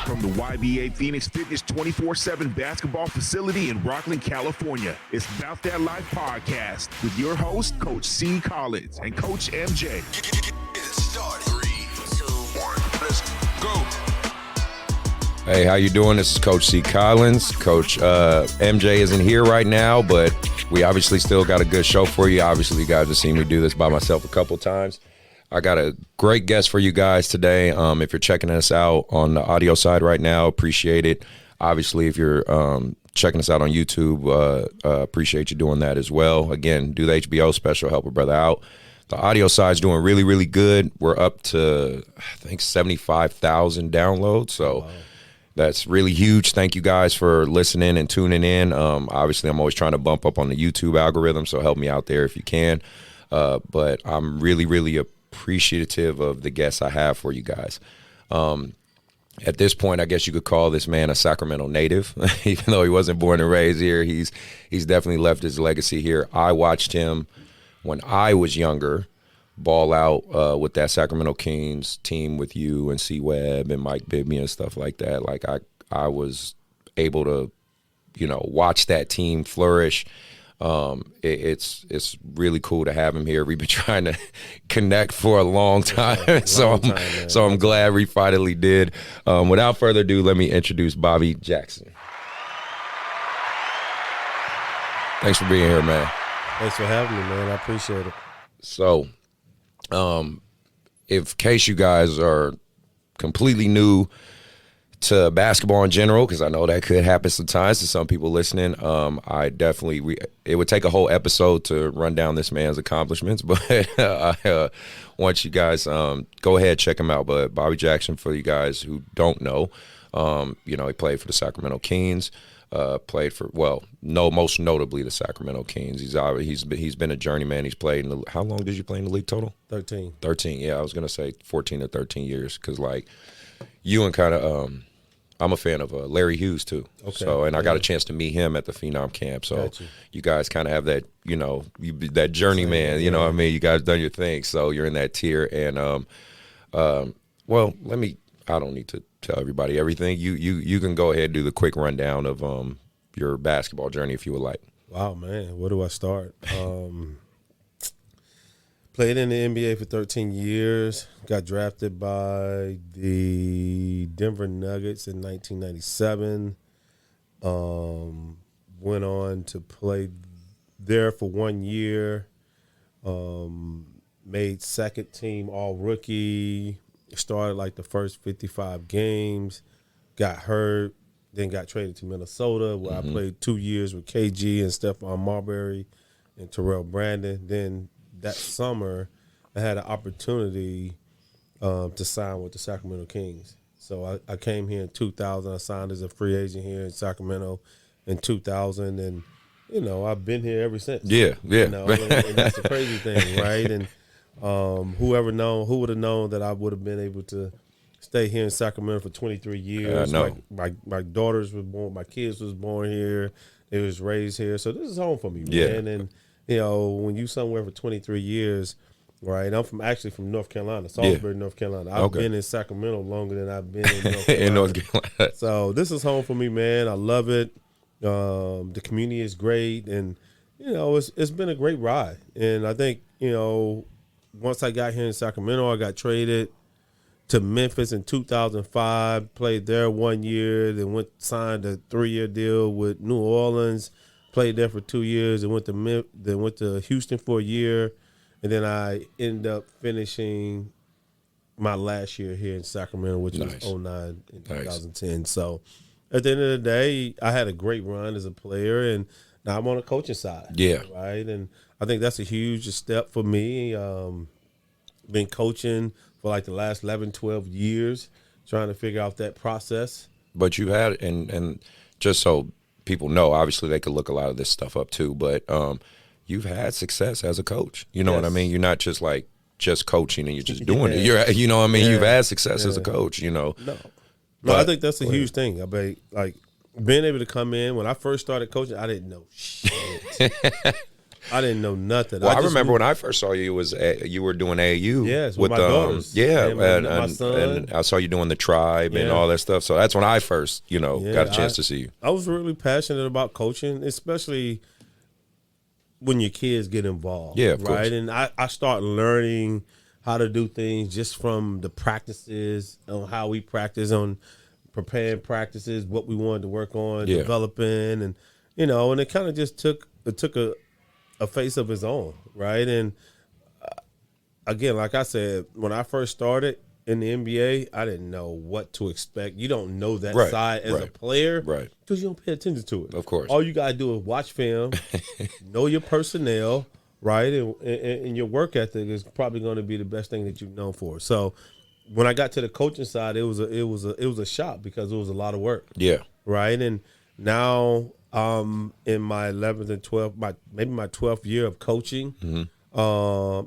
from the YBA Phoenix Fitness 24/7 basketball facility in Rockland, California. It's Bout That Life podcast with your host, Coach C. Collins and Coach MJ. Get it started. 3, 2, 1, let's go. Hey, how you doing? This is Coach C. Collins. Coach MJ isn't here right now, but we obviously still got a good show for you. Obviously, you guys have seen me do this by myself a couple times. I got a great guest for you guys today. If you're checking us out on the audio side right now, appreciate it. Obviously, if you're checking us out on YouTube, appreciate you doing that as well. Again, do the HBO special, help a brother out. The audio side's doing really, really good. We're up to, I think, 75,000 downloads. So that's really huge. Thank you guys for listening and tuning in. Obviously, I'm always trying to bump up on the YouTube algorithm, so help me out there if you can. But I'm really, really appreciative of the guests I have for you guys. At this point, I guess you could call this man a Sacramento native, even though he wasn't born and raised here. He's definitely left his legacy here. I watched him when I was younger ball out with that Sacramento Kings team with you and C. Webb and Mike Bibby and stuff like that. Like I was able to, watch that team flourish. It's really cool to have him here. We've been trying to connect for a long time, I'm glad we finally did. Without further ado, let me introduce Bobby Jackson. Thanks for being here, man. Thanks for having me, man. I appreciate it. So, in case you guys are completely new to basketball in general, because I know that could happen sometimes to some people listening, it would take a whole episode to run down this man's accomplishments, but I want you guys, go ahead, check him out. But Bobby Jackson, for you guys who don't know, he played for the Sacramento Kings, most notably the Sacramento Kings. He's been a journeyman. He's played how long did you play in the league total? 13. 13, yeah, I was going to say 14 or 13 years, because you and kind of I'm a fan of Larry Hughes too. Okay. So, and I got a chance to meet him at the Phenom camp. So you guys kind of have that, that journeyman, you know what I mean? You guys done your thing. So you're in that tier. And, I don't need to tell everybody everything. You can go ahead and do the quick rundown of your basketball journey if you would like. Wow, man. Where do I start? Played in the NBA for 13 years. Got drafted by the Denver Nuggets in 1997. Went on to play there for 1 year. Made second team all-rookie. Started the first 55 games. Got hurt. Then got traded to Minnesota, where I played 2 years with KG and Stephon Marbury and Terrell Brandon. Then that summer, I had an opportunity to sign with the Sacramento Kings. So I came here in 2000. I signed as a free agent here in Sacramento in 2000, and I've been here ever since. Yeah. And that's the crazy thing, right? And who would have known that I would have been able to stay here in Sacramento for 23 years? My daughters were born, my kids was born here. They was raised here, so this is home for me, man. Yeah. And when you somewhere for 23 years, right? I'm from North Carolina, Salisbury, North Carolina. I've been in Sacramento longer than I've been in North Carolina. In North Carolina. So this is home for me, man. I love it. The community is great, and it's been a great ride. And I think once I got here in Sacramento, I got traded to Memphis in 2005. Played there 1 year, then signed a 3-year deal with New Orleans. Played there for 2 years and went to Houston for a year, and then I ended up finishing my last year here in Sacramento, which was 2009 and 2010. So at the end of the day, I had a great run as a player, and now I'm on the coaching side. Yeah. Right, and I think that's a huge step for me. Been coaching for the last 11, 12 years, trying to figure out that process. But you had, and just so people know, obviously they could look a lot of this stuff up too, but you've had success as a coach. You know what I mean? You're not just just coaching and you're just doing it. You're, you've had success as a coach, No, I think that's a huge thing. I mean, being able to come in, when I first started coaching, I didn't know shit. I didn't know nothing. Well, I remember when I first saw you you were doing AAU. Yes, with my daughters. And my son. And I saw you doing the tribe and all that stuff. So that's when I first, got a chance to see you. I was really passionate about coaching, especially when your kids get involved. Yeah, of right. course. And I start learning how to do things just from the practices, on how we practice, on preparing practices, what we wanted to work on, developing, and and it kind of just took a face of its own, right? And again, like I said, when I first started in the NBA, I didn't know what to expect. You don't know that side as a player, right? Because you don't pay attention to it. Of course, all you gotta do is watch film, know your personnel, right, and your work ethic is probably going to be the best thing that you're known for. So when I got to the coaching side, it was a shock because it was a lot of work. Yeah, right. And now in my 11th and 12th, maybe my 12th year of coaching, and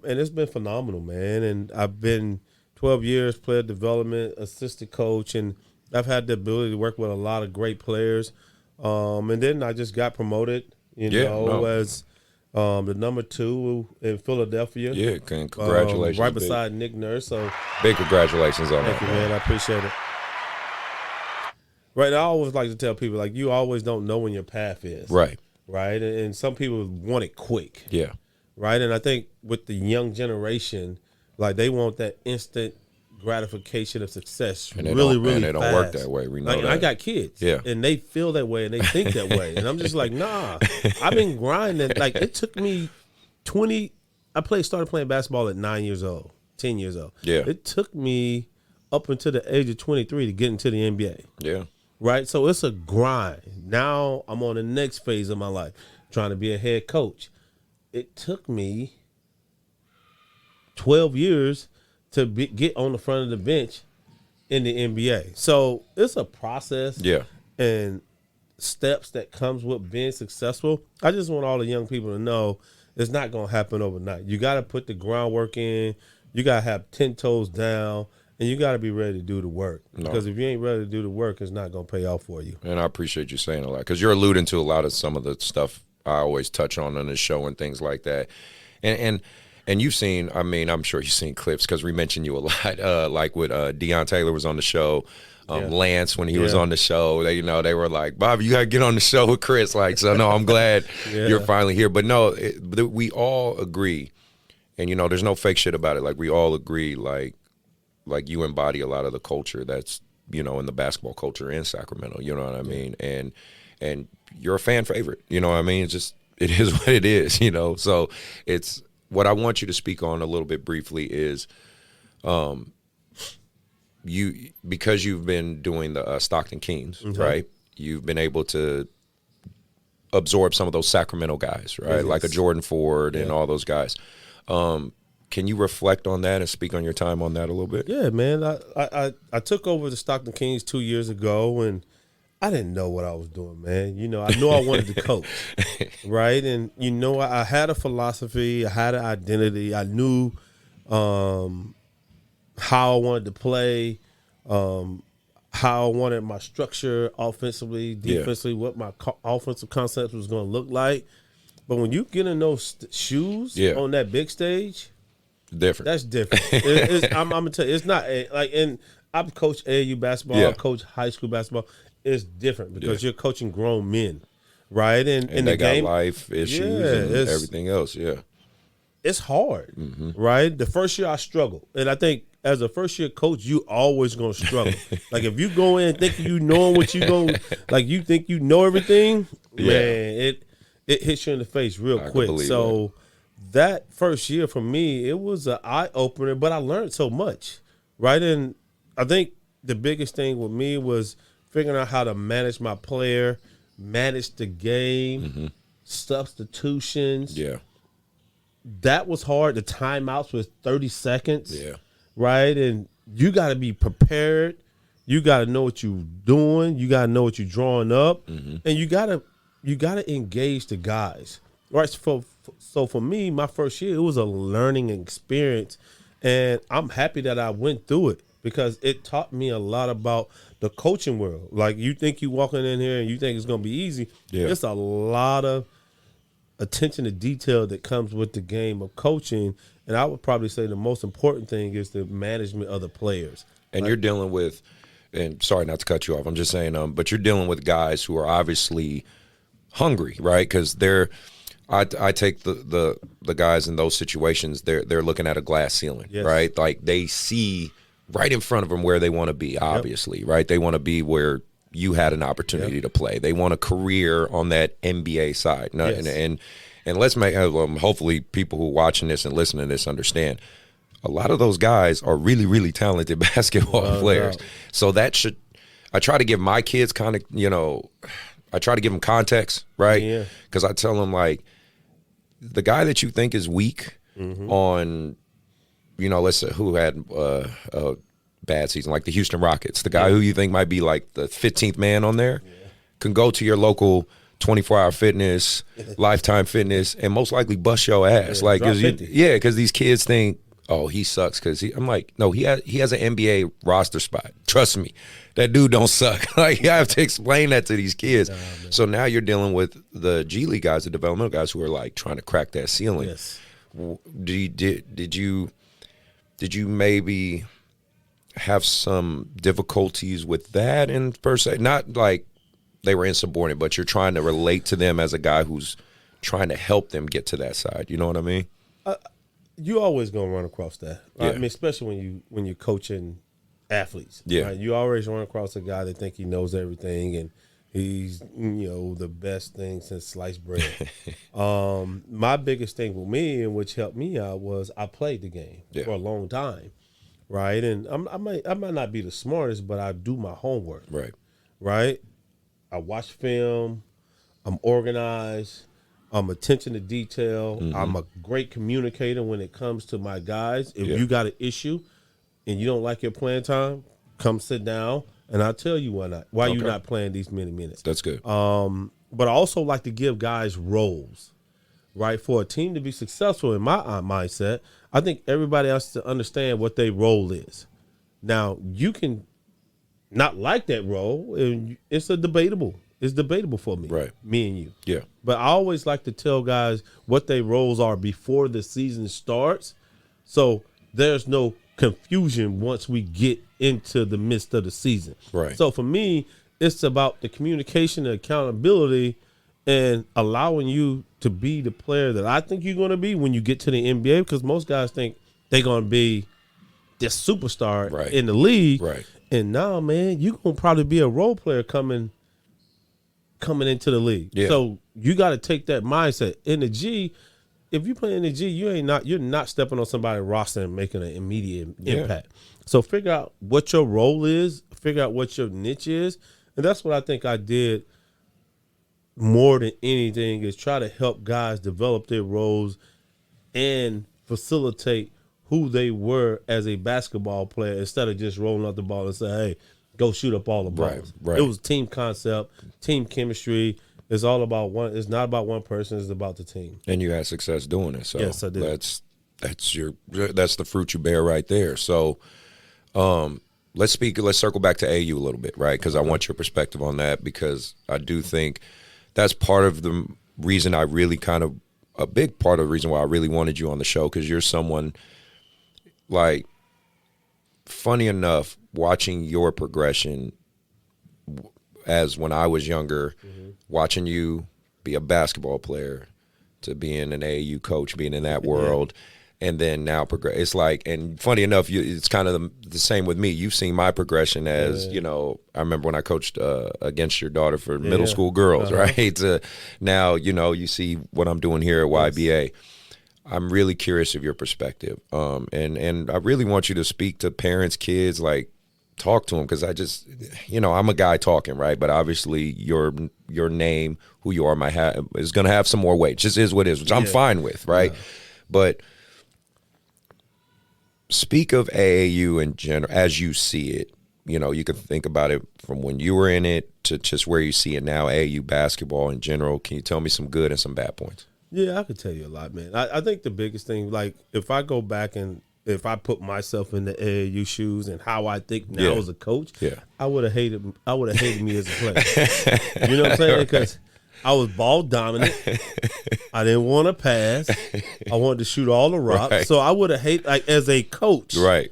it's been phenomenal, man. And I've been 12 years player development, assistant coach, and I've had the ability to work with a lot of great players. And then I just got promoted, as the number 2 in Philadelphia. Yeah, congratulations. Right beside Nick Nurse. So big congratulations on that. Thank you, man. I appreciate it. Right, I always like to tell people, like, you always don't know when your path is. Right. Right, and some people want it quick. Yeah. Right, and I think with the young generation, like, they want that instant gratification of success and really fast. And it don't work that way. We know that. I got kids. Yeah. And they feel that way and they think that way. And I'm just like, nah. I've been grinding. Like, it took me started playing basketball at 9 years old, 10 years old. Yeah. It took me up until the age of 23 to get into the NBA. Yeah. Right? So it's a grind. Now I'm on the next phase of my life, trying to be a head coach. It took me 12 years to get on the front of the bench in the NBA. So it's a process and steps that comes with being successful. I just want all the young people to know it's not going to happen overnight. You got to put the groundwork in. You got to have 10 toes down. And you got to be ready to do the work. Because if you ain't ready to do the work, it's not going to pay off for you. And I appreciate you saying all that because you're alluding to a lot of some of the stuff I always touch on this show and things like that. And you've seen, I mean, I'm sure you've seen clips because we mentioned you a lot, like with Deion Taylor was on the show. Lance, when he was on the show, they were like, Bob, you got to get on the show with Chris. Like, so no, I'm glad you're finally here. But no, we all agree. And, there's no fake shit about it. Like, we all agree, like you embody a lot of the culture that's, in the basketball culture in Sacramento, you know what I mean? And you're a fan favorite, you know what I mean? It's just, it is what it is, So it's, what I want you to speak on a little bit briefly is because you've been doing the Stockton Kings, right? You've been able to absorb some of those Sacramento guys, right? Yes. Like a Jordan Ford and all those guys. Can you reflect on that and speak on your time on that a little bit? Yeah, man. I took over the Stockton Kings 2 years ago, and I didn't know what I was doing, man. I knew I wanted to coach, right? And, I had a philosophy. I had an identity. I knew how I wanted to play, how I wanted my structure offensively, defensively, what my offensive concept was going to look like. But when you get in those shoes on that big stage, different. That's different. I'm gonna tell you, it's not and I've coached AAU basketball. I've coached high school basketball. It's different because you're coaching grown men, right? And they the got game, life issues and everything else. Yeah, it's hard, right? The first year I struggled, and I think as a first year coach, you always gonna struggle. Like if you go in thinking you know what you go, like you think you know everything, man, it hits you in the face real quick. So that first year for me, it was an eye opener, but I learned so much, right? And I think the biggest thing with me was figuring out how to manage my player, manage the game, substitutions. Yeah. That was hard. The timeouts was 30 seconds. Yeah. Right? And you got to be prepared. You got to know what you're doing. You got to know what you're drawing up. And you got to engage the guys. Right? So for me, my first year, it was a learning experience. And I'm happy that I went through it because it taught me a lot about the coaching world. Like you think you walking in here and you think it's going to be easy. Yeah. It's a lot of attention to detail that comes with the game of coaching. And I would probably say the most important thing is the management of the players. And you're dealing with, and sorry not to cut you off, I'm just saying, but you're dealing with guys who are obviously hungry, right? Because I take the guys in those situations, they're looking at a glass ceiling, Yes. right? Like they see right in front of them where they want to be, obviously, right? They want to be where you had an opportunity to play. They want a career on that NBA side. Yes. And let's make, hopefully people who are watching this and listening to this understand, a lot of those guys are really, really talented basketball players. So that should, I try to give my kids kind of, I try to give them context, right? Yeah. Because I tell them, like, the guy that you think is weak on, let's say who had a bad season, like the Houston Rockets, the guy who you think might be like the 15th man on there, can go to your local 24-hour fitness, Lifetime Fitness, and most likely bust your ass. Because these kids think, oh, he sucks I'm like, no, he has an NBA roster spot. Trust me, that dude don't suck. Like, you have to explain that to these kids. So now you're dealing with the G League guys, the developmental guys who are like trying to crack that ceiling. Yes. Did you maybe have some difficulties with that in per se? Not like they were insubordinate, but you're trying to relate to them as a guy who's trying to help them get to that side. You know what I mean? You always gonna run across that. Right? Yeah. I mean, especially when you're coaching athletes. Yeah. Right? You always run across a guy that think he knows everything and he's the best thing since sliced bread. My biggest thing with me, and which helped me out, was I played the game for a long time, right? And I might not be the smartest, but I do my homework, right? I watch film. I'm organized. I'm attention to detail. I'm a great communicator when it comes to my guys. If you got an issue and you don't like your playing time, come sit down and I'll tell you why you're not playing these many minutes. That's good. But I also like to give guys roles, right? For a team to be successful, in my mindset, I think everybody has to understand what their role is. Now, you can not like that role, and it's debatable for me, Right? Me and you. Yeah. But I always like to tell guys what their roles are before the season starts, so there's no confusion once we get into the midst of the season. Right. So for me, it's about the communication and accountability and allowing you to be the player that I think you're going to be when you get to the NBA, because most guys think they're going to be this superstar in the league. Right. And now, man, you're going to probably be a role player coming into the league. Yeah. So you got to take that mindset. In the G, if you play in the G, you're not stepping on somebody's roster and making an immediate impact. So figure out what your role is, figure out what your niche is. And that's what I think I did more than anything, is try to help guys develop their roles and facilitate who they were as a basketball player, instead of just rolling up the ball and say, hey, go shoot up all the balls. Right. It was team concept, team chemistry. It's all about one. It's not about one person. It's about the team. And you had success doing it. So yes, I did. That's the fruit you bear right there. So let's circle back to AAU a little bit, right? Because I want your perspective on that, because I do think that's part of the reason a big part of the reason why I really wanted you on the show, because you're someone, like, funny enough, watching your progression as when I was younger, watching you be a basketball player to being an AAU coach, being in that world, and then now progress. It's like, and funny enough, it's kind of the same with me. You've seen my progression as, I remember when I coached against your daughter for middle school girls, right? Now, you see what I'm doing here at YBA. I'm really curious of your perspective. And I really want you to speak to parents, kids, like, talk to them, because I just, I'm a guy talking, right? But obviously your name, who you are, is going to have some more weight. Just is what it is, which I'm fine with, right? But speak of AAU in general as you see it. You can think about it from when you were in it to just where you see it now, AAU basketball in general. Can you tell me some good and some bad points? Yeah, I could tell you a lot, man. I think the biggest thing, like, if I go back and if I put myself in the AAU shoes and how I think now as a coach, I would have hated me as a player. You know what I'm saying? Because I was ball dominant. I didn't want to pass. I wanted to shoot all the rocks. Right. So I would have hated, like, as a coach. Right.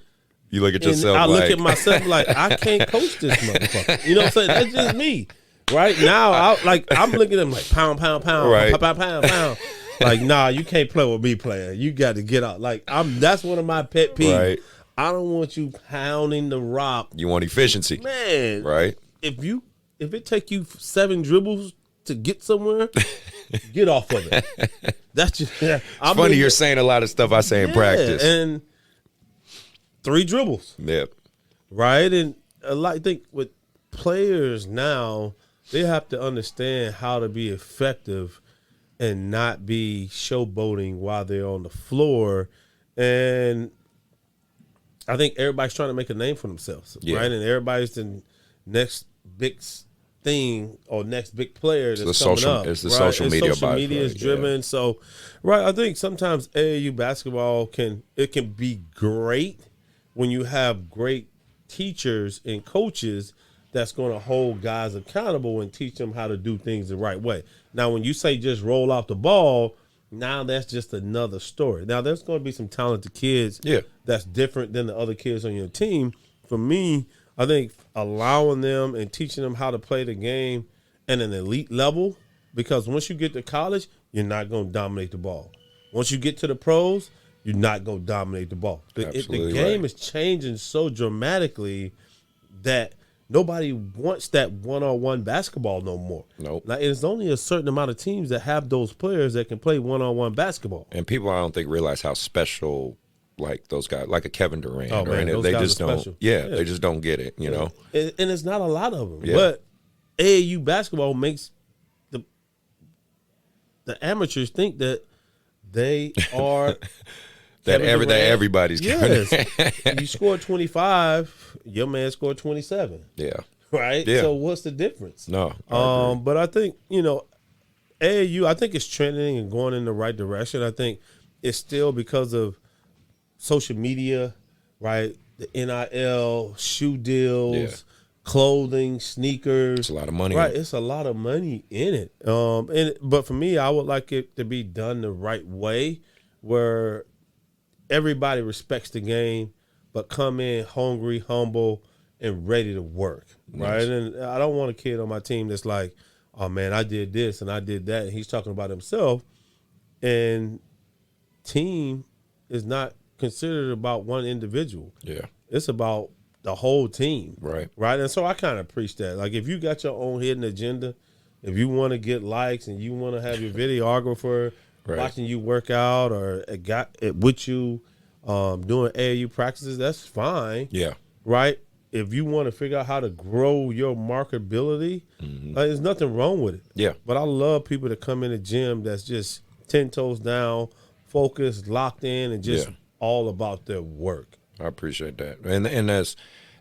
You look at yourself I like. look at myself like, I can't coach this motherfucker. You know what I'm saying? That's just me. Right now, I'm looking at him like pound, pound, pound, Right. pound, pound, pound. Like, nah, you can't play with me playing. You got to get out. Like, that's one of my pet peeves. Right. I don't want you pounding the rock. You want efficiency. Man. Right. If it take you 7 dribbles to get somewhere, get off of it. That's just It's funny you're saying a lot of stuff I say in practice. And 3 dribbles. Yep. Right? And I think with players now, they have to understand how to be effective and not be showboating while they're on the floor. And I think everybody's trying to make a name for themselves, right? And everybody's the next big thing or next big player that's coming up. It's the right? social media. Social media is driven. Yeah. So, right, I think sometimes AAU basketball can be great when you have great teachers and coaches that's going to hold guys accountable and teach them how to do things the right way. Now, when you say just roll out the ball, now that's just another story. Now, there's going to be some talented kids that's different than the other kids on your team. For me, I think allowing them and teaching them how to play the game at an elite level, because once you get to college, you're not going to dominate the ball. Once you get to the pros, you're not going to dominate the ball. The game is changing so dramatically that nobody wants that one-on-one basketball no more. Nope. Like, it's only a certain amount of teams that have those players that can play one-on-one basketball. And people, I don't think, realize how special, like, those guys, like a Kevin Durant, Oh, man, those they guys just are don't. special. Yeah, they just don't get it. You know. And it's not a lot of them. Yeah. But AAU basketball makes the amateurs think that they are. that everybody's yes. You scored 25, your man scored 27. Yeah. Right? Yeah. So what's the difference? No. But I think, AAU, I think it's trending and going in the right direction. I think it's still because of social media, right? The NIL, shoe deals, clothing, sneakers. It's a lot of money. Right. It's a lot of money in it. But for me, I would like it to be done the right way where everybody respects the game, but come in hungry, humble, and ready to work, right? And I don't want a kid on my team that's like, oh, man, I did this and I did that, and he's talking about himself. And team is not considered about one individual. Yeah. It's about the whole team. Right. Right? And so I kind of preach that. Like, if you got your own hidden agenda, if you want to get likes and you want to have your videographer watching you work out or got it with you doing AAU practices, that's fine. Yeah. Right? If you want to figure out how to grow your marketability, there's nothing wrong with it. Yeah. But I love people that come in the gym that's just 10 toes down, focused, locked in, and just all about their work. I appreciate that. And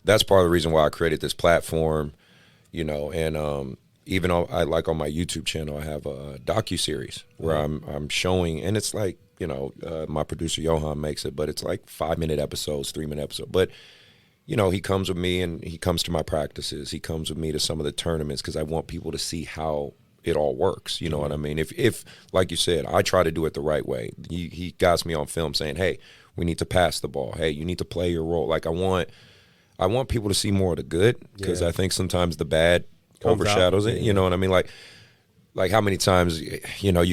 that's part of the reason why I created this platform, and even on my YouTube channel, I have a docuseries where I'm showing, and it's like, my producer Johan makes it, but it's like 5-minute episodes, 3-minute episodes. But, he comes with me and he comes to my practices. He comes with me to some of the tournaments because I want people to see how it all works. You know what I mean? If like you said, I try to do it the right way. He got me on film saying, hey, we need to pass the ball. Hey, you need to play your role. Like I want people to see more of the good because I think sometimes the bad overshadows it. You know what I mean? Like how many times, you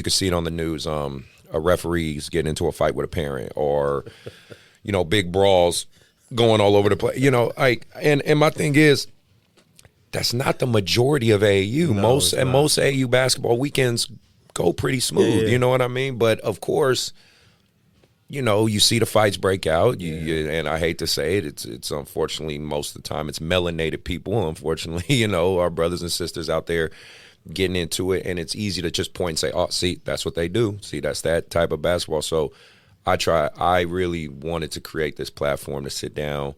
can see it on the news, a referee's getting into a fight with a parent or, big brawls going all over the place. And my thing is, that's not the majority of AAU. Most AAU basketball weekends go pretty smooth. Yeah. You know what I mean? But of course, you see the fights break out. And I hate to say it, it's unfortunately most of the time it's melanated people. Unfortunately, our brothers and sisters out there getting into it, and it's easy to just point and say, "Oh, see, that's what they do. See, that's that type of basketball." So I really wanted to create this platform to sit down,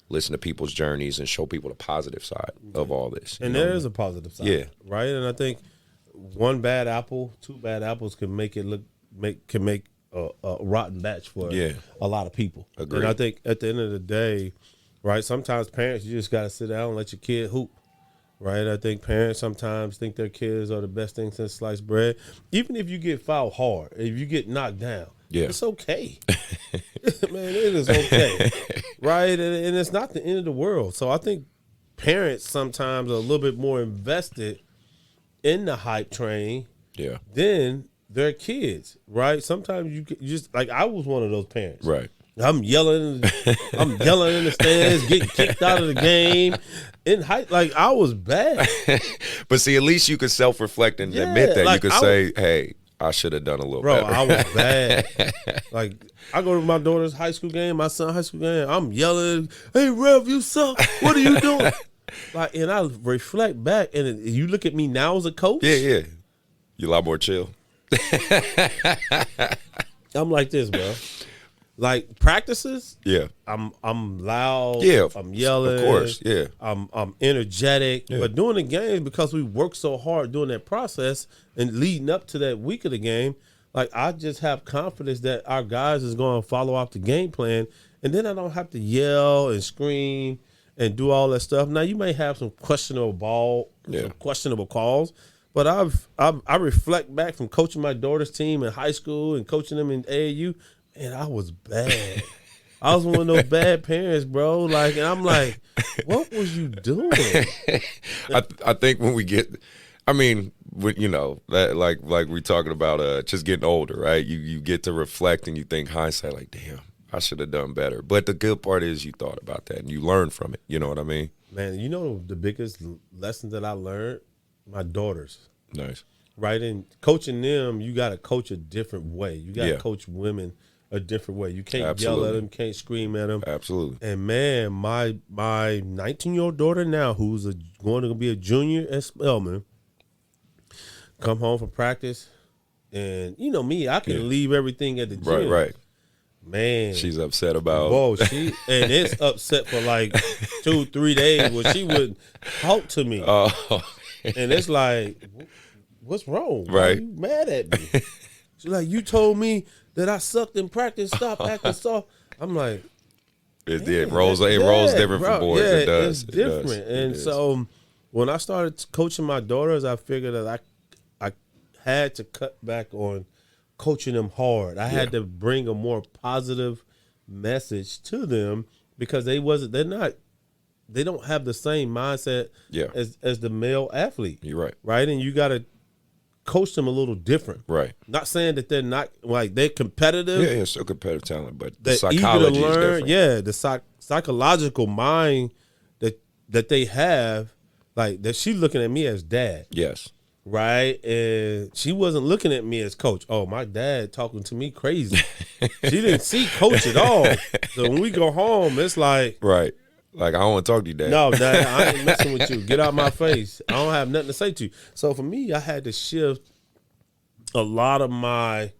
listen to people's journeys, and show people the positive side of all this. And there is a positive side, right? And I think one bad apple, 2 bad apples can make it make a rotten batch for a lot of people. Agreed. And I think at the end of the day, right, sometimes parents, you just got to sit down and let your kid hoop. right? I think parents sometimes think their kids are the best thing since sliced bread. Even if you get fouled hard, if you get knocked down, it's okay. Man, it is okay, right? And it's not the end of the world. So I think parents sometimes are a little bit more invested in the hype train than their kids, right? Sometimes you just like I was one of those parents, right? I'm yelling in the stands, getting kicked out of the game. In hype, like I was bad. But see, at least you could self-reflect and admit that. Like, you could say, "Hey, I should have done a little better." Bro, I was bad. Like I go to my daughter's high school game, my son's high school game. I'm yelling, "Hey, Rev, you suck! What are you doing?" Like, and I reflect back, and you look at me now as a coach. Yeah, you're a lot more chill. I'm like this, bro. Like practices, I'm loud, I'm yelling, of course, I'm energetic. But during the game, because we work so hard during that process and leading up to that week of the game, like I just have confidence that our guys is going to follow out the game plan, and then I don't have to yell and scream and do all that stuff. Now you may have some questionable calls, but I reflect back from coaching my daughter's team in high school and coaching them in AAU. And I was bad. I was one of those bad parents, bro. Like, and I'm like, what was you doing? I think when we get, I mean, that like we talking about just getting older, right? You get to reflect and you think hindsight, like, damn, I should have done better. But the good part is you thought about that and you learned from it. You know what I mean? Man, you know the biggest lesson that I learned? My daughters. Nice. Right? And coaching them, you got to coach a different way. You got to coach women a different way. You can't yell at them, can't scream at them. Absolutely. And man, my 19-year-old daughter now, who's going to be a junior at Spelman, come home from practice, and you know me, I can leave everything at the gym. Right. Man, she's upset about. Whoa, and it's upset for like 2-3 days where she wouldn't talk to me. Oh, and it's like, what's wrong? Right. Why are you mad at me? She's like, you told me that I sucked in practice. Stop acting soft. I'm like, it rolls different for boys. Yeah, it does. It's different. And so when I started coaching my daughters, I figured that I had to cut back on coaching them hard. I had to bring a more positive message to them because they don't have the same mindset as the male athlete. You're right. Right? And you got to coach them a little different. Right. Not saying that they're not, like, they're competitive. Yeah, still competitive talent, but the psychology is different. Yeah, the psychological mind that they have, like, that she's looking at me as dad. Yes. Right? And she wasn't looking at me as coach. Oh, my dad talking to me crazy. She didn't see coach at all. So when we go home, it's like. Right. Like, I don't want to talk to you, Dad. No, Dad, I ain't messing with you. Get out my face. I don't have nothing to say to you. So for me, I had to shift a lot of my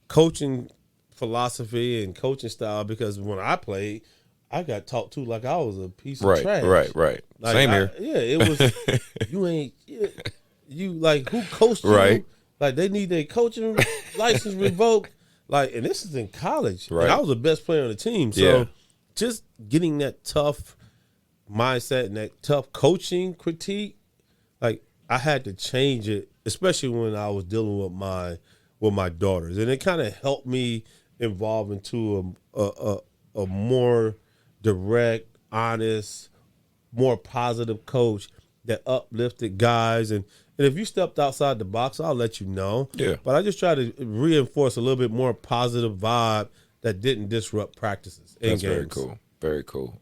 coaching philosophy and coaching style because when I played, I got talked to like I was a piece of trash. Right. Like, Same here. It was, you like, who coached you? Right. Like, they need their coaching license revoked. Like, and this is in college. Right. And I was the best player on the team. So just getting that tough mindset and that tough coaching critique, like, I had to change it, especially when I was dealing with my daughters, and it kind of helped me evolve into a more direct, honest, more positive coach that uplifted guys. And if you stepped outside the box, I'll let you know. Yeah. But I just try to reinforce a little bit more positive vibe that didn't disrupt practices and games. Very cool. Very cool.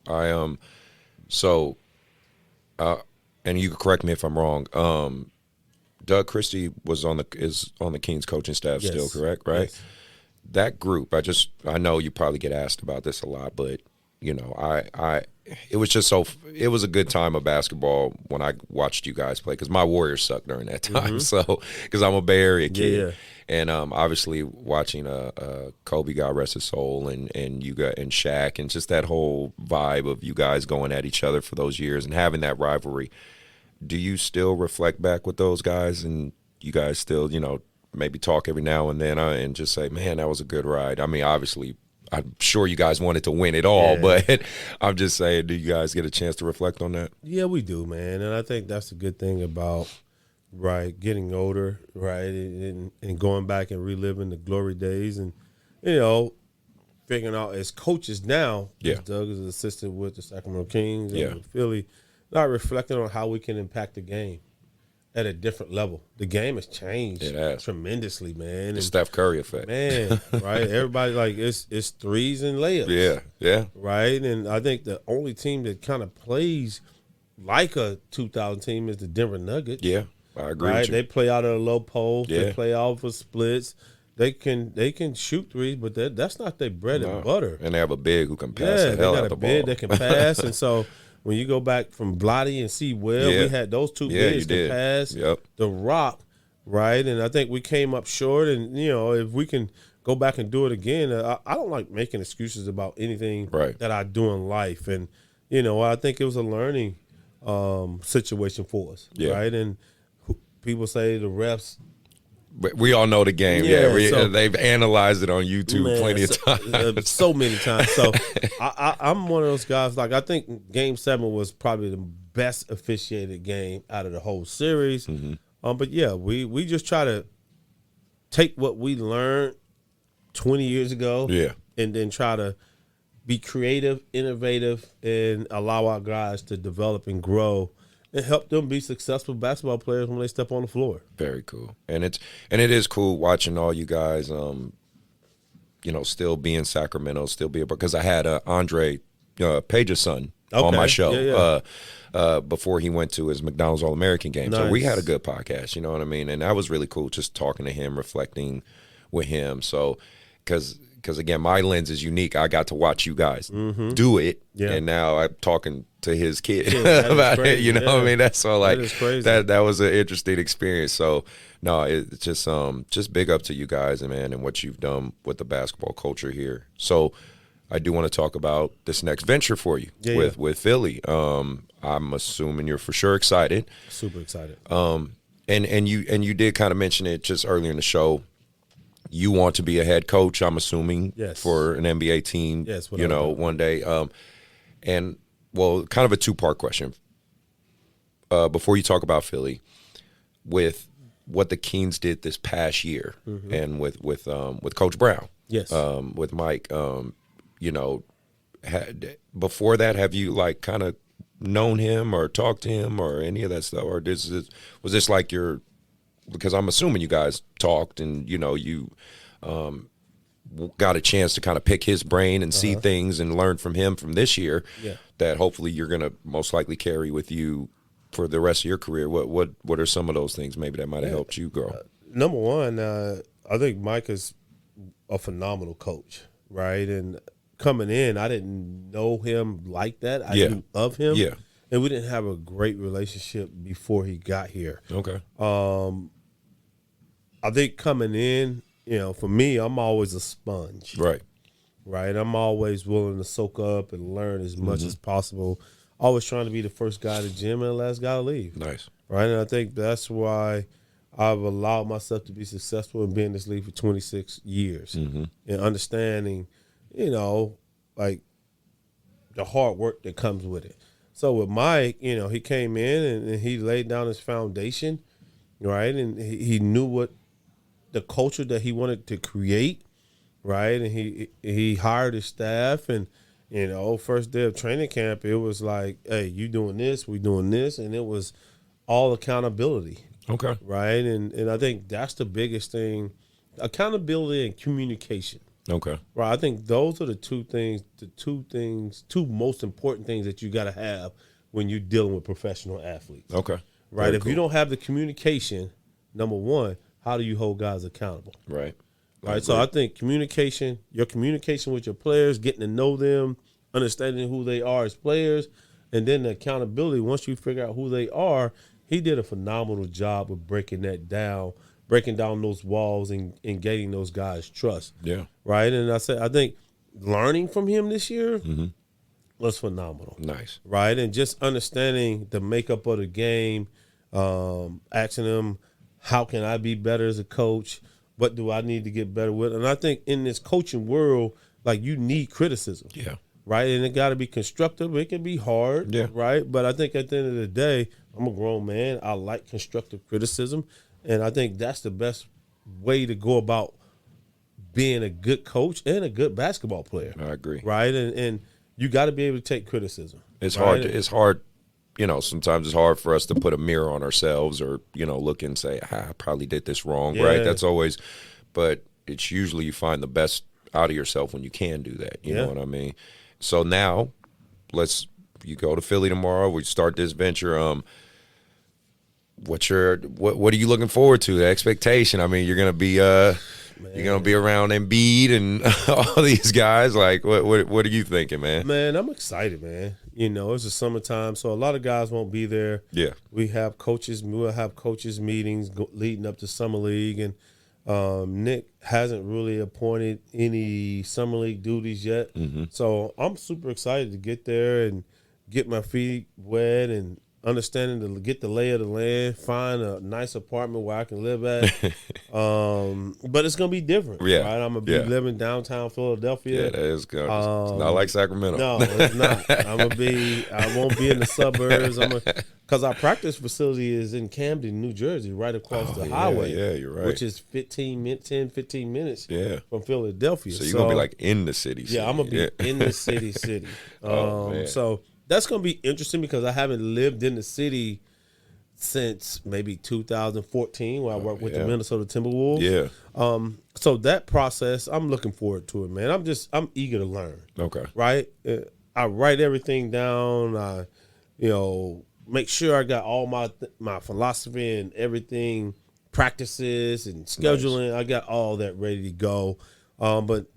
And you can correct me if I'm wrong. Doug Christie is on the Kings coaching staff still, correct? Right. Yes. That group. I know you probably get asked about this a lot, but it was a good time of basketball when I watched you guys play because my Warriors sucked during that time. So because I'm a Bay Area kid, and obviously watching Kobe, God rest his soul, and you got and Shaq, and just that whole vibe of you guys going at each other for those years and having that rivalry. Do you still reflect back with those guys, and you guys still maybe talk every now and then and just say, man, that was a good ride? I mean, obviously I'm sure you guys wanted to win it all, Yeah. but I'm just saying, do you guys get a chance to reflect on that? Yeah, we do, man. And I think that's the good thing about, right, getting older, right, and going back and reliving the glory days and, figuring out as coaches now, Yeah. as Doug is an assistant with the Sacramento Kings and Yeah. with Philly, not reflecting on how we can impact the game at a different level. The game has changed It has. tremendously, man. The And, Steph Curry effect. man, right, everybody, like, it's threes and layups. Yeah. Right? And I think the only team that kind of plays like a 2000 team is the Denver Nuggets. Yeah, I agree Right? with you. They play out of a low post. Yeah. They play off of splits. They can shoot threes, but that's not their bread No. and butter. And they have a big who can pass Yeah, the they hell got out a the big ball. that can pass. And so when you go back from Blotty and C. Well, Yeah. we had those two Yeah, bigs you that did. pass Yep. the rock, right? And I think we came up short. And, if we can go back and do it again, I don't like making excuses about anything Right. that I do in life. And, I think it was a learning situation for us, Yeah. right? And people say the refs – But we all know the game. Yeah, Yeah, so- they've analyzed it on YouTube Man, plenty of times. so many times. So I'm one of those guys. Like, I think Game 7 was probably the best officiated game out of the whole series. But yeah, we just try to take what we learned 20 years ago, Yeah. and then try to be creative, innovative, and allow our guys to develop and grow and help them be successful basketball players when they step on the floor. Very cool, and it is cool watching all you guys. Still be in Sacramento, still be because I had Andre Page's son on my Okay. show Yeah. before he went to his McDonald's All American game. So we Nice. had a good podcast. You know what I mean, and that was really cool. Just talking to him, reflecting with him. So because again, my lens is unique. I got to watch you guys do it, Yeah. and now I'm talking to his kid that is about it. crazy, You know what I yeah. mean? That's so like is crazy. that was an interesting experience. So no, it's just big up to you guys, man, and what you've done with the basketball culture here. So I do want to talk about this next venture for you with Philly. I'm assuming you're for sure excited. Super excited. And you did kind of mention it just earlier in the show. You want to be a head coach, I'm assuming, Yes. for an NBA team, Yes, without doubt. one day. And, well, kind of a two-part question. Before you talk about Philly, with what the Kings did this past year and with Coach Brown, Yes. with Mike, before that, have you, like, kind of known him or talked to him or any of that stuff? Or was this like your – because I'm assuming you guys talked and, you got a chance to kind of pick his brain and see things and learn from him from this year that hopefully you're going to most likely carry with you for the rest of your career. What are some of those things maybe that might have helped you grow? Number one, I think Mike is a phenomenal coach, right? And coming in, I didn't know him like that. I Yeah. knew of him. Yeah. And we didn't have a great relationship before he got here. Okay. I think coming in, for me, I'm always a sponge. Right. Right? I'm always willing to soak up and learn as much as possible. Always trying to be the first guy to the gym and the last guy to leave. Nice. Right? And I think that's why I've allowed myself to be successful in being in this league for 26 years and understanding, like the hard work that comes with it. So with Mike, he came in and he laid down his foundation, right? And he knew what the culture that he wanted to create, right? And he hired his staff and, first day of training camp, it was like, hey, you doing this, we doing this. And it was all accountability. Okay. Right. And I think that's the biggest thing, accountability and communication. Okay. Right. I think those are the two most important things that you got to have when you're dealing with professional athletes. Okay. Right. Very If cool. you don't have the communication, number one, how do you hold guys accountable? Right. Right. So I think your communication with your players, getting to know them, understanding who they are as players, and then the accountability. Once you figure out who they are, he did a phenomenal job of breaking down those walls and gaining those guys' trust. Yeah. Right. And I think learning from him this year was phenomenal. Nice. Right. And just understanding the makeup of the game, asking him, how can I be better as a coach? What do I need to get better with? And I think in this coaching world, like you need criticism. Yeah. Right, and it got to be constructive. It can be hard, Yeah. right? But I think at the end of the day, I'm a grown man. I like constructive criticism, and I think that's the best way to go about being a good coach and a good basketball player. I agree. Right, and you got to be able to take criticism. It's right? hard. It's hard. Sometimes it's hard for us to put a mirror on ourselves or, look and say, I probably did this wrong, right? That's always, but it's usually you find the best out of yourself when you can do that. You know what I mean? So now, you go to Philly tomorrow. We start this venture. What are you looking forward to? The expectation. I mean, you're gonna be around Embiid and all these guys. Like, what are you thinking, man? Man, I'm excited, man. It's the summertime, so a lot of guys won't be there. Yeah, we'll have coaches meetings leading up to summer league, and Nick hasn't really appointed any summer league duties yet. So I'm super excited to get there and get my feet wet and understanding to get the lay of the land, find a nice apartment where I can live at. But it's going to be different. Yeah. Right? I'm going to be living downtown Philadelphia. Yeah, that is good. It's not like Sacramento. No, it's not. I won't be in the suburbs. Because our practice facility is in Camden, New Jersey, right across the highway. Yeah, you're right. Which is 15 minutes from Philadelphia. So you're going to be like in the city. Yeah, I'm going to be in the city. So that's going to be interesting because I haven't lived in the city since maybe 2014 when I worked with the Minnesota Timberwolves. Yeah. So that process, I'm looking forward to it, man. I'm eager to learn. Okay. Right? I write everything down. I, make sure I got all my philosophy and everything, practices and scheduling. Nice. I got all that ready to go. But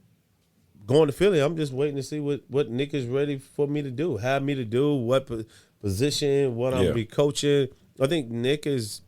going to Philly, I'm just waiting to see what Nick is ready for me to do, have me to do, what position, what I'm going to be coaching. I think Nick is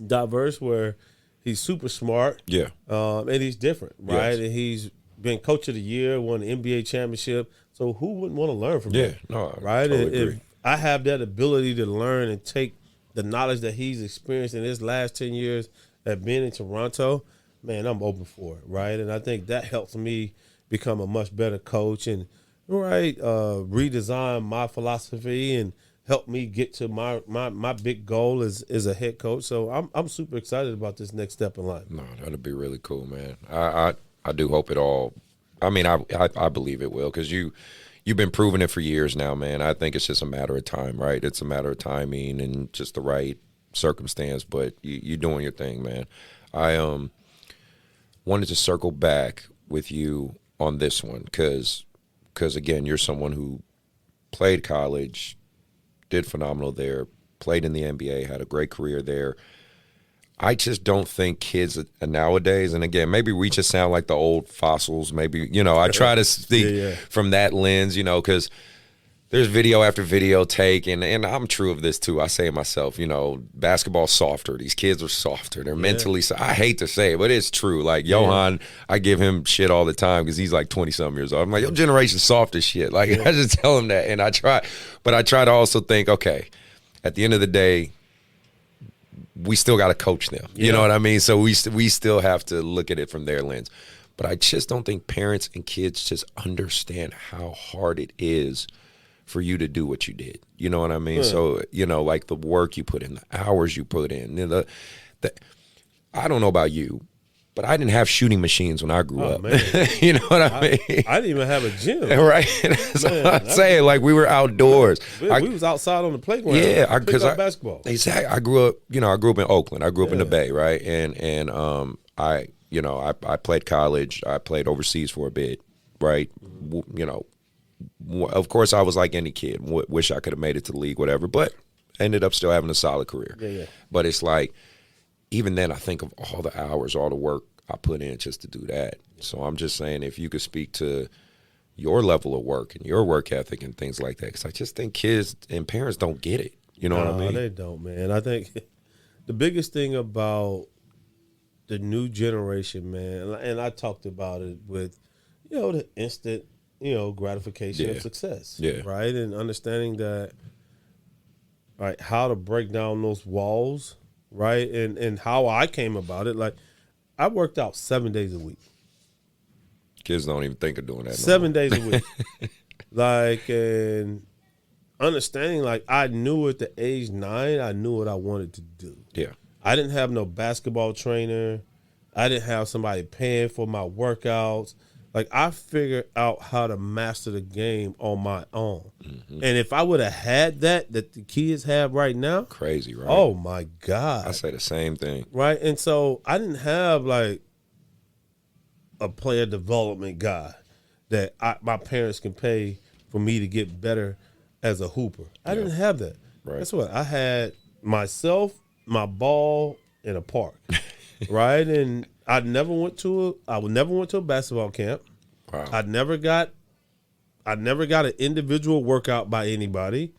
diverse where he's super smart. Yeah. And he's different, right? Yes. And he's been coach of the year, won the NBA championship. So who wouldn't want to learn from him? Yeah, no, right? Totally agree. If I have that ability to learn and take the knowledge that he's experienced in his last 10 years at being in Toronto, man, I'm open for it, right? And I think that helps me become a much better coach and redesign my philosophy and help me get to my big goal as a head coach. So I'm super excited about this next step in life. No, that'll be really cool, man. I do hope it all. I mean, I believe it will because you've been proving it for years now, man. I think it's just a matter of time, right? It's a matter of timing and just the right circumstance. But you're doing your thing, man. I wanted to circle back with you on this one because again, you're someone who played college, did phenomenal there, played in the NBA, had a great career there. I just don't think kids nowadays, and again, maybe we just sound like the old fossils. Maybe, I try to speak from that lens, because there's video after video taken, and I'm true of this too. I say it myself, basketball's softer. These kids are softer. They're mentally, I hate to say it, but it's true. Like Johan, I give him shit all the time because he's like 20-something years old. I'm like, your generation's soft as shit. Like, I just tell him that, and I try to also think, okay, at the end of the day, we still got to coach them. You know what I mean? So we still have to look at it from their lens. But I just don't think parents and kids just understand how hard it is for you to do what you did. You know what I mean? So, like the work you put in, the hours you put in. I don't know about you, but I didn't have shooting machines when I grew up. Man. You know what I mean? I didn't even have a gym. Right? So I'm saying, like, we were outdoors. We was outside on the playground. Yeah, because basketball. Exactly. I grew up in Oakland. I grew up in the Bay, right? And I played college. I played overseas for a bit, right? Of course, I was like any kid. Wish I could have made it to the league, whatever, but ended up still having a solid career. Yeah. But it's like, even then, I think of all the hours, all the work I put in just to do that. So I'm just saying, if you could speak to your level of work and your work ethic and things like that, because I just think kids and parents don't get it. You know what I mean? No, they don't, man. I think the biggest thing about the new generation, man, and I talked about it with, the instant, gratification of success, right? And understanding that, right, how to break down those walls, right? And how I came about it. Like, I worked out 7 days a week. Kids don't even think of doing that. 7 days a week. Like, and understanding, like, I knew at the age 9, I knew what I wanted to do. Yeah. I didn't have no basketball trainer. I didn't have somebody paying for my workouts. Like, I figured out how to master the game on my own. Mm-hmm. And if I would have had that the kids have right now. Crazy, right? Oh, my God. I say the same thing. Right? And so I didn't have, like, a player development guy that my parents can pay for me to get better as a hooper. I didn't have that. Right. That's what I had myself, my ball, in a park. Right? And I never went to a basketball camp. Wow. I never got an individual workout by anybody.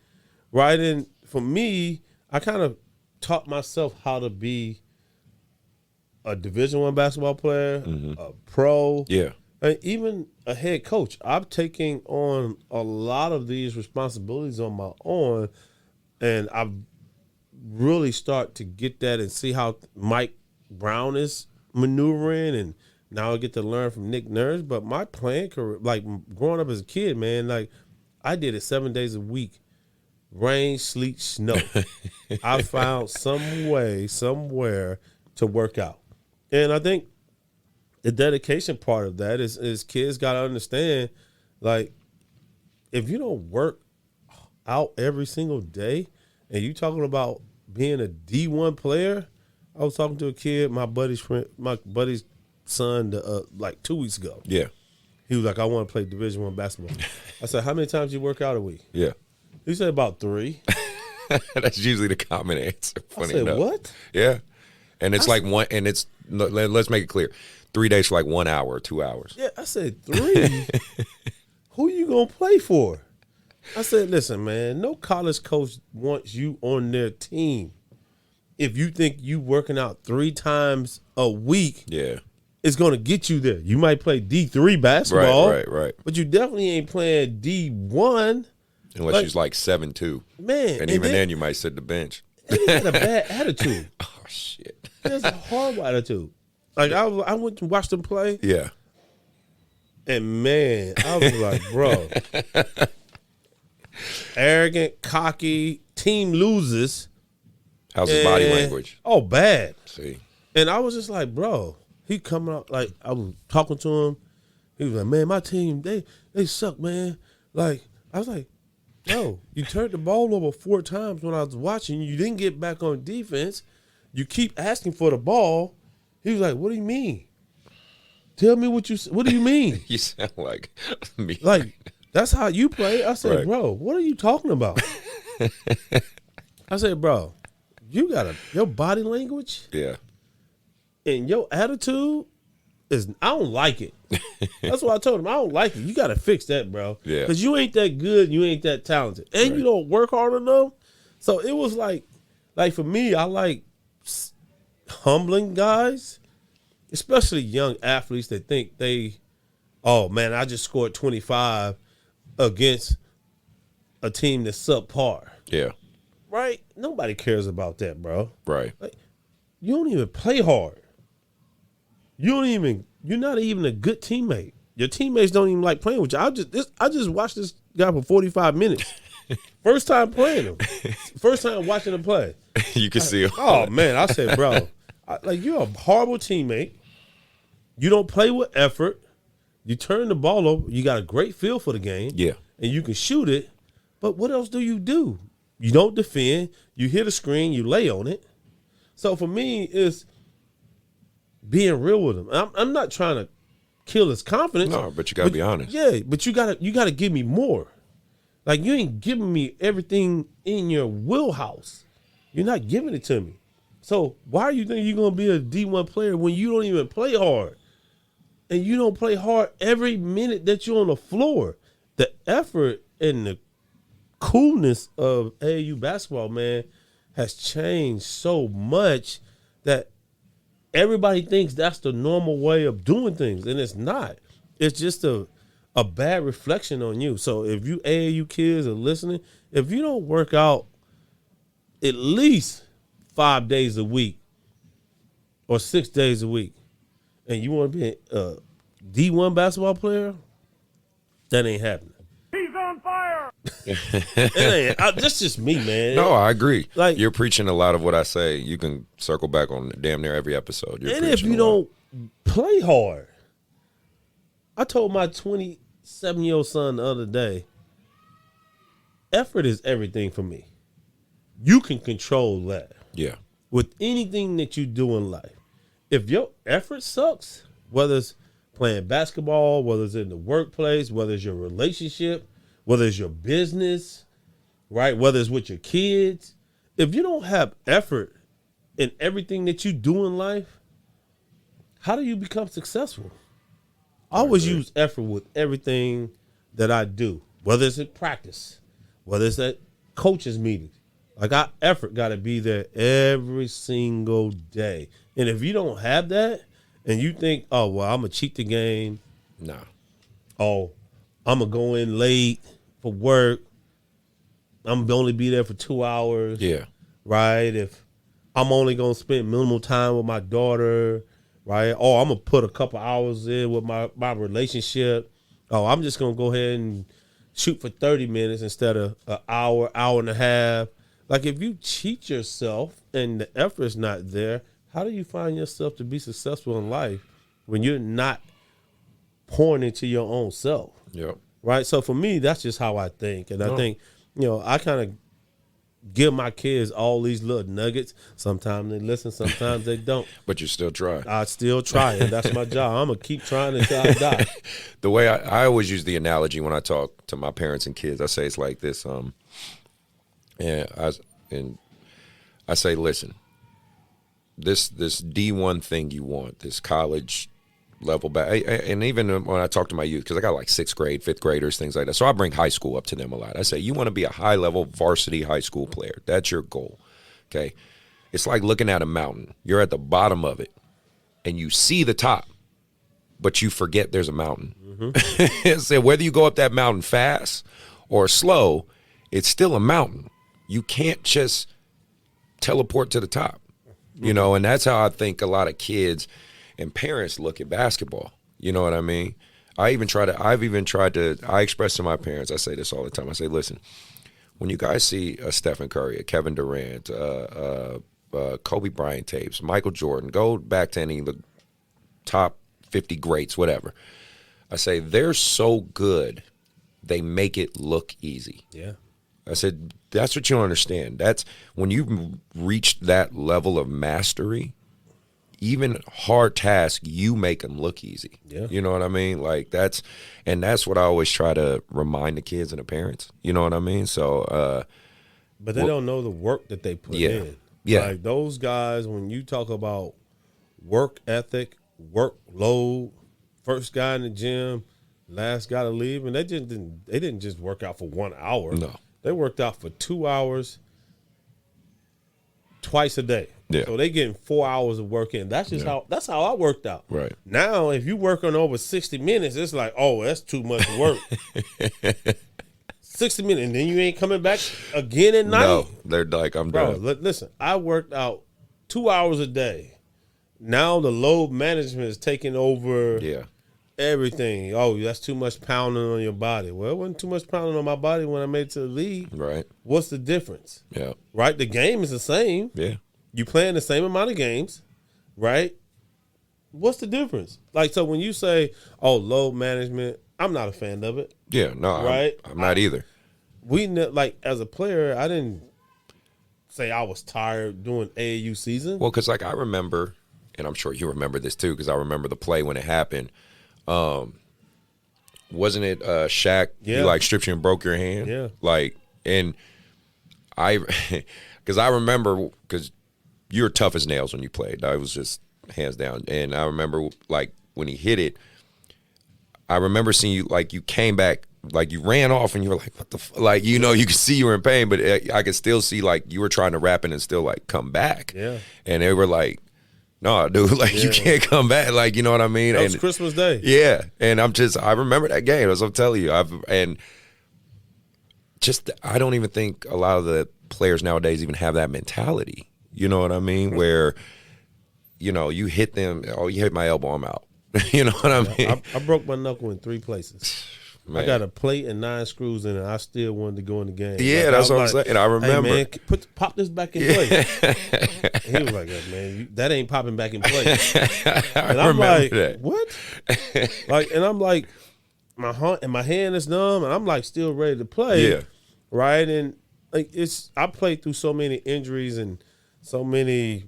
Right? And for me, I kind of taught myself how to be a Division I basketball player, a pro, and even a head coach. I'm taking on a lot of these responsibilities on my own, and I've really start to get that and see how Mike Brown is maneuvering, and now I get to learn from Nick Nurse. But my playing career, like growing up as a kid, man, like I did it 7 days a week, rain, sleet, snow. I found some way, somewhere to work out. And I think the dedication part of that is kids got to understand, like, if you don't work out every single day and you talking about being a D1 player, I was talking to a kid, my buddy's son, like 2 weeks ago. Yeah. He was like, I want to play Division I basketball. I said, how many times do you work out a week? Yeah. He said about 3. That's usually the common answer. Funny I said, enough. what? Yeah. And it's like one, and it's, let's make it clear, 3 days for like 1 hour or 2 hours. Yeah, I said 3? Who you going to play for? I said, listen, man, no college coach wants you on their team. If you think you working out 3 times a week, it's going to get you there. You might play D3 basketball. Right. But you definitely ain't playing D1. Unless she's like 7'2". Man. And even then you might sit the bench. And he had a bad attitude. Oh, shit. He has a horrible attitude. Like, I went to watch them play. Yeah. And, man, I was like, bro. Arrogant, cocky, team loses. How's his body language? Oh, bad. See. And I was just like, bro, he coming out, like, I was talking to him. He was like, man, my team, they suck, man. Like, I was like, yo, you turned the ball over 4 times when I was watching. You didn't get back on defense. You keep asking for the ball. He was like, what do you mean? Tell me what do you mean? You sound like me. Like, that's how you play. I said, Right. bro, what are you talking about? I said, bro, you got your body language Yeah. and your attitude is, I don't like it. That's what I told him. I don't like it. You got to fix that, bro. Yeah. Because you ain't that good. You ain't that talented. And you don't work hard enough. So it was like for me, I like humbling guys, especially young athletes that think oh, man, I just scored 25 against a team that's subpar. Yeah. Right? Nobody cares about that, bro. Right. Like, you don't even play hard. You're not even a good teammate. Your teammates don't even like playing with you. I just watched this guy for 45 minutes. First time playing him. First time watching him play. You can see him. Oh, man. I said, bro, you're a horrible teammate. You don't play with effort. You turn the ball over. You got a great feel for the game. Yeah. And you can shoot it. But what else do? You don't defend. You hit a screen. You lay on it. So for me, it's being real with him. I'm not trying to kill his confidence. No, but you got to be honest. Yeah, but you gotta give me more. Like, you ain't giving me everything in your wheelhouse. You're not giving it to me. So why do you think you're going to be a D1 player when you don't even play hard? And you don't play hard every minute that you're on the floor. The effort and the coolness of AAU basketball, man, has changed so much that everybody thinks that's the normal way of doing things, and it's not. It's just a bad reflection on you. So if you AAU kids are listening, if you don't work out at least 5 days a week or 6 days a week, and you want to be D1 basketball player, that ain't happening. He's on fire. That's just me, man. No, I agree. Like, you're preaching a lot of what I say. You can circle back on damn near every episode. And if you don't play hard, I told my 27-year-old son the other day, effort is everything for me. You can control that. Yeah. With anything that you do in life. If your effort sucks, whether it's playing basketball, whether it's in the workplace, whether it's your relationship, whether it's your business, right? Whether it's with your kids, if you don't have effort in everything that you do in life, how do you become successful? I always use effort with everything that I do, whether it's at practice, whether it's at coaches' meetings. Like, our effort got to be there every single day. And if you don't have that and you think, oh, well, I'm going to cheat the game. Nah. Oh, I'm going to go in late for work. I'm going to only be there for 2 hours. Yeah. Right? If I'm only going to spend minimal time with my daughter, right? Oh, I'm going to put a couple hours in with my relationship. Oh, I'm just going to go ahead and shoot for 30 minutes instead of an hour, hour and a half. Like, if you cheat yourself and the effort's not there, how do you find yourself to be successful in life when you're not pouring into your own self? Yep. Right? So for me, that's just how I think. And I think, I kind of give my kids all these little nuggets. Sometimes they listen, sometimes they don't. But you still try. I still try, and that's my job. I'm going to keep trying until I die. The way I always use the analogy when I talk to my parents and kids, I say it's like this. And I say, listen, this D1 thing you want, this college level back, and even when I talk to my youth, because I got like 6th grade, 5th graders, things like that. So I bring high school up to them a lot. I say, you want to be a high level varsity high school player. That's your goal. Okay. It's like looking at a mountain. You're at the bottom of it and you see the top, but you forget there's a mountain. Mm-hmm. So whether you go up that mountain fast or slow, it's still a mountain. You can't just teleport to the top, and that's how I think a lot of kids and parents look at basketball. You know what I mean? I express to my parents, I say this all the time. I say, listen, when you guys see a Stephen Curry, a Kevin Durant, Kobe Bryant tapes, Michael Jordan, go back to any of the top 50 greats, whatever. I say, they're so good, they make it look easy. Yeah. I said, that's what you don't understand. That's when you've reached that level of mastery, even hard tasks, you make them look easy. Yeah. You know what I mean? Like, that's what I always try to remind the kids and the parents. You know what I mean? So, but they don't know the work that they put in. Yeah. Like, those guys, when you talk about work ethic, workload, first guy in the gym, last guy to leave, and they didn't just work out for 1 hour. No. They worked out for 2 hours twice a day. Yeah. So they getting 4 hours of work in. That's just how I worked out. Right. Now, if you work on over 60 minutes, it's like, oh, that's too much work. 60 minutes, and then you ain't coming back again at night. No, they're like, I'm done. Listen, I worked out 2 hours a day. Now the load management is taking over everything. Oh, that's too much pounding on your body. Well, it wasn't too much pounding on my body when I made it to the league. Right. What's the difference? Yeah. Right? The game is the same. Yeah. You playing the same amount of games, right? What's the difference? Like, so when you say, oh, load management, I'm not a fan of it. Yeah, no, right? I'm not either. Like, as a player, I didn't say I was tired doing AAU season. Well, because, like, I remember, and I'm sure you remember this too, because I remember the play when it happened. Wasn't it Shaq? Yeah. He like stripped you and broke your hand. Yeah. Like, and because I remember, because you were tough as nails when you played. I was just hands down. And I remember, like, when he hit it, I remember seeing you, like, you came back, like, you ran off and you were like, what the like, you could see you were in pain, but I could still see, like, you were trying to wrap it and still, like, come back. Yeah. And they were like, no, dude, like, you can't come back. Like, you know what I mean? That was Christmas Day. Yeah. And I remember that game, as I'm telling you. I don't even think a lot of the players nowadays even have that mentality. You know what I mean? Where, you hit them, oh, you hit my elbow, I'm out. You know what I mean? I broke my knuckle in 3 places. Man. I got a plate and 9 screws in it. I still wanted to go in the game. Yeah, that's what I'm saying. I remember. Hey, man, pop this back in place. He was like, man, that ain't popping back in place. And I'm like, that. what? And I'm like, my hand is numb, and I'm like still ready to play. Yeah. Right? And like I played through so many injuries and so many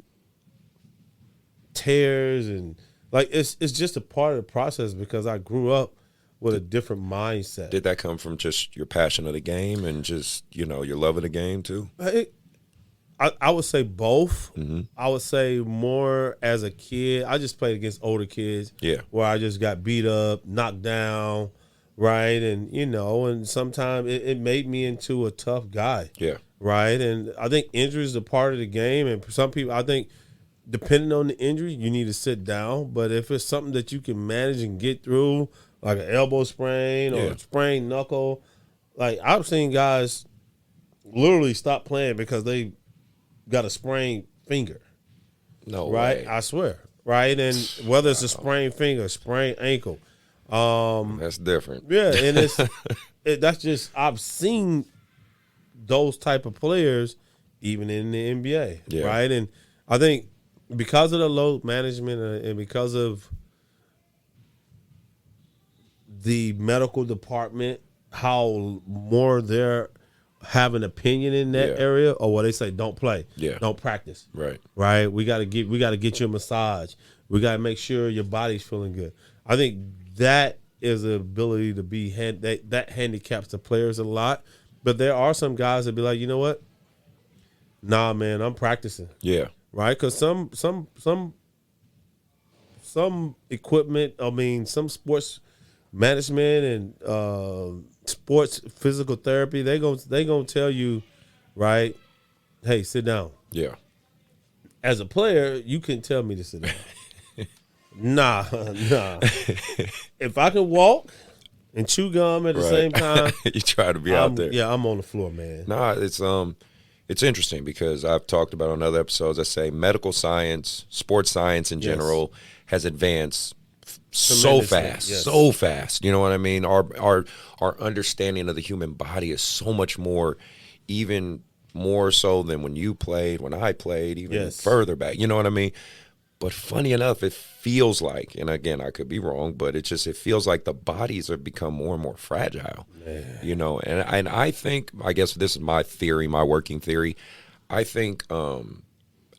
tears, and like it's just a part of the process because I grew up with a different mindset. Did that come from just your passion of the game and just, your love of the game too? I would say both. Mm-hmm. I would say more as a kid. I just played against older kids. Yeah. Where I just got beat up, knocked down, right? And, and sometimes it made me into a tough guy. Yeah. Right? And I think injury is a part of the game. And for some people, I think depending on the injury, you need to sit down. But if it's something that you can manage and get through, like an elbow sprain or a sprained knuckle, like I've seen guys literally stop playing because they got a sprained finger. No right? way. I swear. Right? And whether it's a sprained finger, sprained ankle. That's different. Yeah, and that's just I've seen those type of players even in the NBA. Yeah. Right? And I think because of the load management and because of the medical department, how more they're have an opinion in that area, or what they say, don't play, don't practice, right. We got to get you a massage. We got to make sure your body's feeling good. I think that is the ability to be that handicaps the players a lot. But there are some guys that be like, you know what? Nah, man, I'm practicing. Yeah, right. Because some equipment. I mean, some sports management and sports physical therapy, they gonna tell you, right, hey, sit down. Yeah. As a player, you can tell me to sit down. Nah. If I can walk and chew gum at the same time, you try to be out there. Yeah, I'm on the floor, man. Nah, it's interesting because I've talked about on other episodes. I say medical science, sports science in general has advanced so fast. You know what I mean? Our understanding of the human body is so much more, even more so than when you played, when I played, even further back. You know what I mean? But funny enough, it feels like, and again, I could be wrong, but it feels like the bodies have become more and more fragile. Man. You know, and I think, I guess this is my theory, my working theory. I think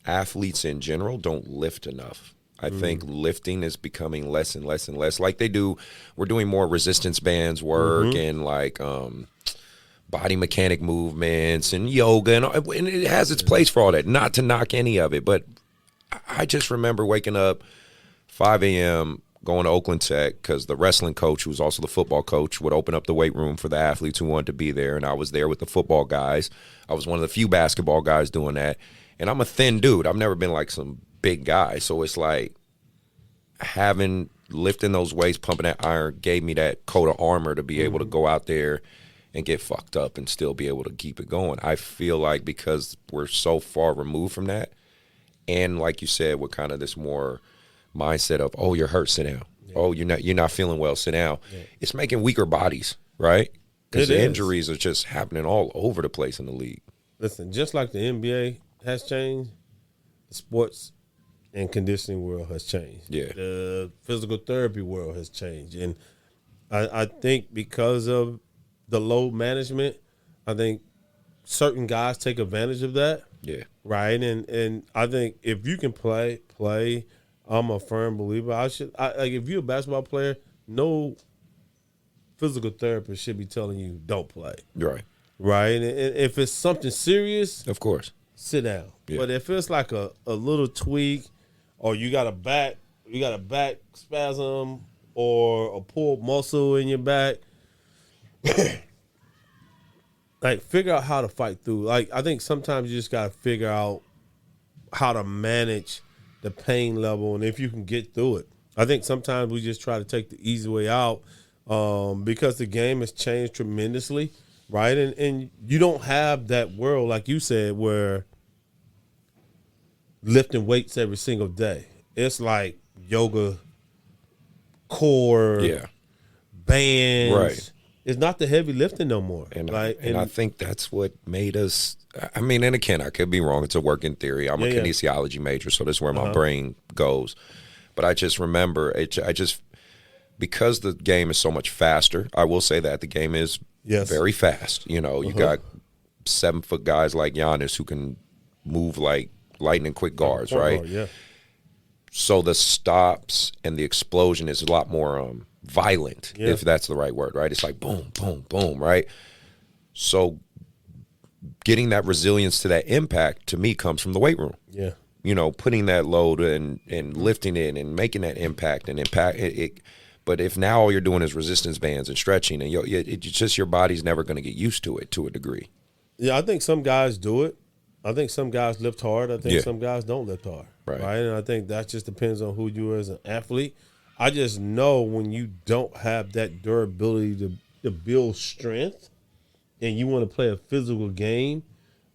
athletes in general don't lift enough. I think lifting is becoming less and less and less. Like we're doing more resistance bands work and like body mechanic movements and yoga, and it has its place for all that. Not to knock any of it, but I just remember waking up 5 a.m., going to Oakland Tech because the wrestling coach, who was also the football coach, would open up the weight room for the athletes who wanted to be there, and I was there with the football guys. I was one of the few basketball guys doing that, and I'm a thin dude. I've never been like some big guy, so it's like lifting those weights, pumping that iron gave me that coat of armor to be able to go out there and get fucked up and still be able to keep it going. I feel like because we're so far removed from that, and like you said, with kind of this more mindset of, oh, you're hurt, sit down. Yeah. Oh, you're not feeling well, sit down. Yeah. It's making weaker bodies, right? Because the injuries are just happening all over the place in the league. Listen, just like the NBA has changed, the sports and conditioning world has changed. Yeah. The physical therapy world has changed. And I think because of the load management, I think certain guys take advantage of that. Yeah. Right. And I think if you can play, I'm a firm believer. Like if you're a basketball player, no physical therapist should be telling you don't play. Right. Right. And if it's something serious, of course, sit down. Yeah. But if it's like a little tweak, or you got a back spasm or a pulled muscle in your back, like figure out how to fight through. Like I think sometimes you just gotta figure out how to manage the pain level and if you can get through it. I think sometimes we just try to take the easy way out because the game has changed tremendously, right? And you don't have that world, like you said, where lifting weights every single day. It's like yoga core, Yeah. bands. Right. It's not the heavy lifting no more. And, like, I think that's what made us. I mean, and again, I could be wrong. It's a working theory. I'm a kinesiology major, so that's where my brain goes. But I just remember, because the game is so much faster, I will say that the game is very fast. You know, you got 7-foot guys like Giannis who can move like lightning quick guards, right? Yeah. So the stops and the explosion is a lot more violent, if that's the right word, right? It's like boom, boom, boom, right? So getting that resilience to that impact, to me, comes from the weight room. Yeah. You know, putting that load and lifting it and making that impact and impact it. But if now all you're doing is resistance bands and stretching, and it's just your body's never going to get used to it to a degree. Yeah, I think some guys do it. I think some guys lift hard. I think some guys don't lift hard. Right. And I think that just depends on who you are as an athlete. I just know when you don't have that durability to build strength and you want to play a physical game,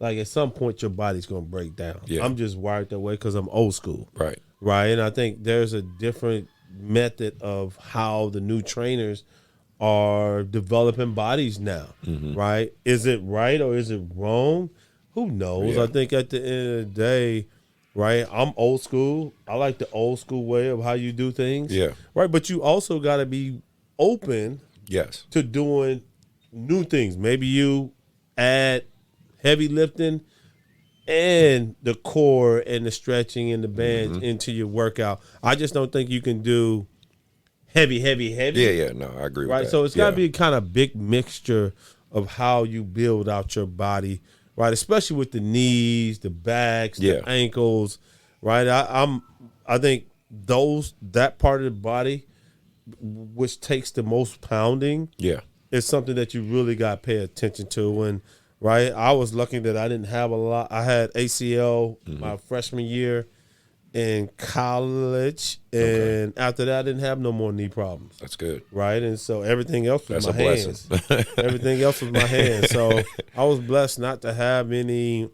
like at some point your body's going to break down. Yeah. I'm just wired that way because I'm old school. Right. And I think there's a different method of how the new trainers are developing bodies now, right? Is it right or is it wrong? Who knows? I think at the end of the day, right, I'm old school. I like the old school way of how you do things. Yeah. Right, but you also got to be open to doing new things. Maybe you add heavy lifting and the core and the stretching and the bands into your workout. I just don't think you can do heavy. Yeah, no, I agree with that. So it's got to be a kind of big mixture of how you build out your body, right? Especially with the knees, the backs, the ankles, right? I think that part of the body, which takes the most pounding, is something that you really got to pay attention to. And right, I was lucky that I didn't have a lot. I had ACL my freshman year in college, and after that, I didn't have no more knee problems. That's good. Right, and so everything else was That's my a hands. blessing. Everything else was my hands. So I was blessed not to have any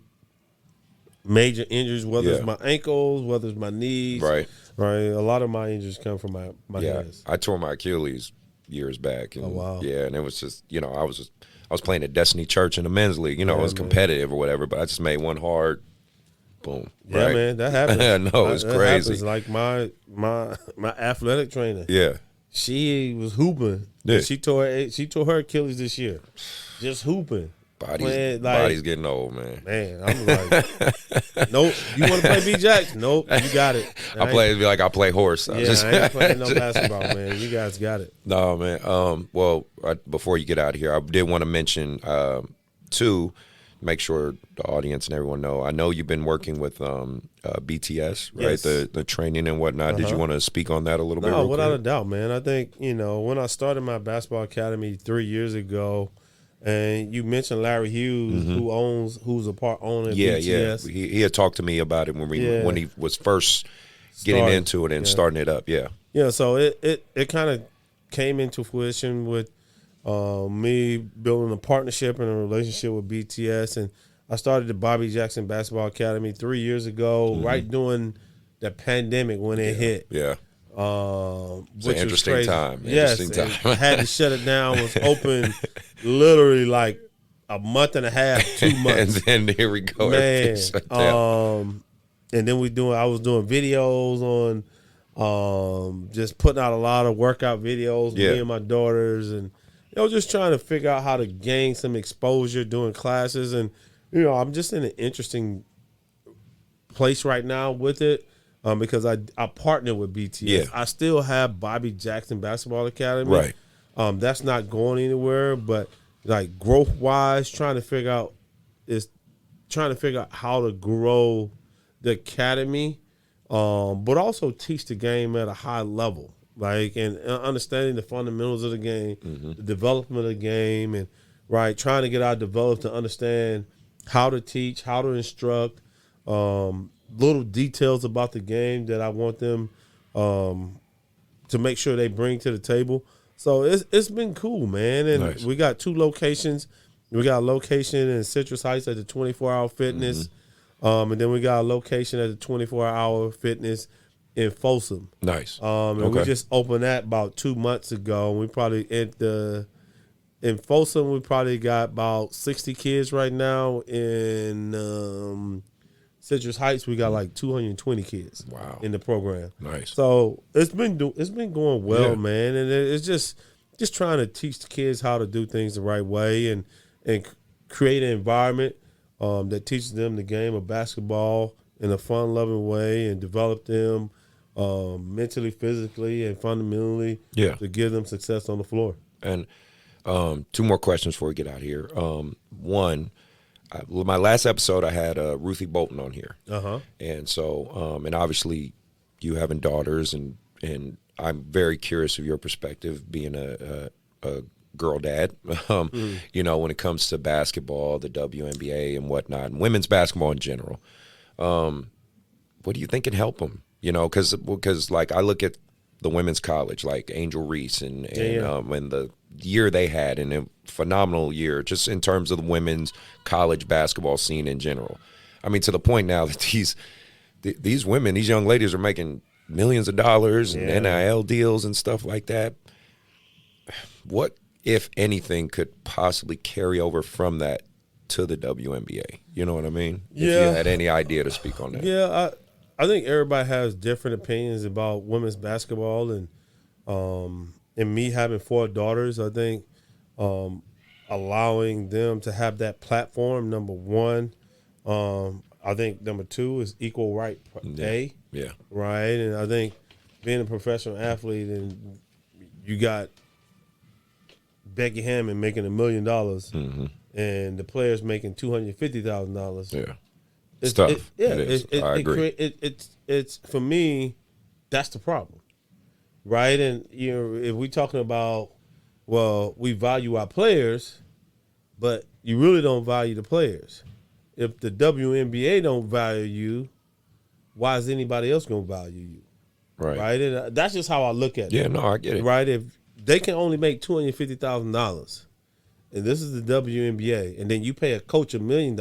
major injuries, whether it's my ankles, whether it's my knees. Right. A lot of my injuries come from my hands. I tore my Achilles years back. And, Oh, wow. Yeah, and it was just, I was playing at Destiny Church in the men's league. It was competitive or whatever, but I just made one hard, boom. Yeah, right? man, that happens. No, it's crazy. Happens. Like my athletic trainer. Yeah. She was hooping. Yeah. She tore her Achilles this year. Just hooping. Body's getting old, man. Man, I'm like, nope. You want to play B-Jacks? Nope, you got it. I play horse. I ain't playing no basketball, man. You guys got it. No, man. Well, before you get out of here, I did want to mention, too, make sure the audience and everyone know. I know you've been working with BTS, right? Yes. The training and whatnot. Did you want to speak on that a little bit? No, without a doubt, man. I think, when I started my basketball academy 3 years ago, and you mentioned Larry Hughes, who's a part owner of BTS. Yeah. He had talked to me about it when he was first getting into it and starting it up. Yeah. So it kind of came into fruition with me building a partnership and a relationship with BTS, and I started the Bobby Jackson Basketball Academy 3 years ago, right during the pandemic when it hit. Yeah. It's an interesting time. Yes, I had to shut it down. It was open literally like a month and a half, 2 months. And then here we go. Man, and then I was doing videos on just putting out a lot of workout videos, me and my daughters, and just trying to figure out how to gain some exposure doing classes. And I'm just in an interesting place right now with it. Because I partner with BTS. Yeah. I still have Bobby Jackson Basketball Academy. Right. That's not going anywhere, but like growth wise, trying to figure out how to grow the academy, but also teach the game at a high level. Like, and understanding the fundamentals of the game, the development of the game, and trying to get our developers to understand how to teach, how to instruct, little details about the game that I want them to make sure they bring to the table. So it's been cool, man. And we got 2 locations. We got a location in Citrus Heights at the 24-Hour Fitness, and then we got a location at the 24-Hour Fitness in Folsom. Nice. And we just opened that about 2 months ago. We probably in Folsom, we probably got about 60 kids right now. In Citrus Heights, we got like 220 kids. Wow. In the program. Nice. So it's been going well, Yeah. man. And it's just trying to teach the kids how to do things the right way and create an environment that teaches them the game of basketball in a fun-loving way and develop them mentally, physically, and fundamentally to give them success on the floor. And 2 more questions before we get out of here. One, my last episode, I had Ruthie Bolton on here. And so, and obviously you having daughters, and I'm very curious of your perspective being a girl dad, you know, when it comes to basketball, the WNBA and whatnot, and women's basketball in general. What do you think can help them? You know, because like I look at the women's college, like Angel Reese and the year they had, and a phenomenal year just in terms of the women's college basketball scene in general. I mean, to the point now that these women, these young ladies are making millions of dollars and NIL deals and stuff like that. What, if anything, could possibly carry over from that to the WNBA? You know what I mean? If you had any idea to speak on that. Yeah, I think everybody has different opinions about women's basketball, and me having 4 daughters, I think allowing them to have that platform, number one. I think number 2 is equal right pay. Yeah. Right, and I think being a professional athlete and you got Becky Hammond making $1 million and the players making $250,000. Yeah. It's tough. I agree. It's for me, that's the problem, right? And you know, if we're talking about, well, we value our players, but you really don't value the players. If the WNBA don't value you, why is anybody else gonna value you? Right? And that's just how I look at it. Yeah, no, I get it. Right? If they can only make $250,000, and this is the WNBA, and then you pay a coach $1 million.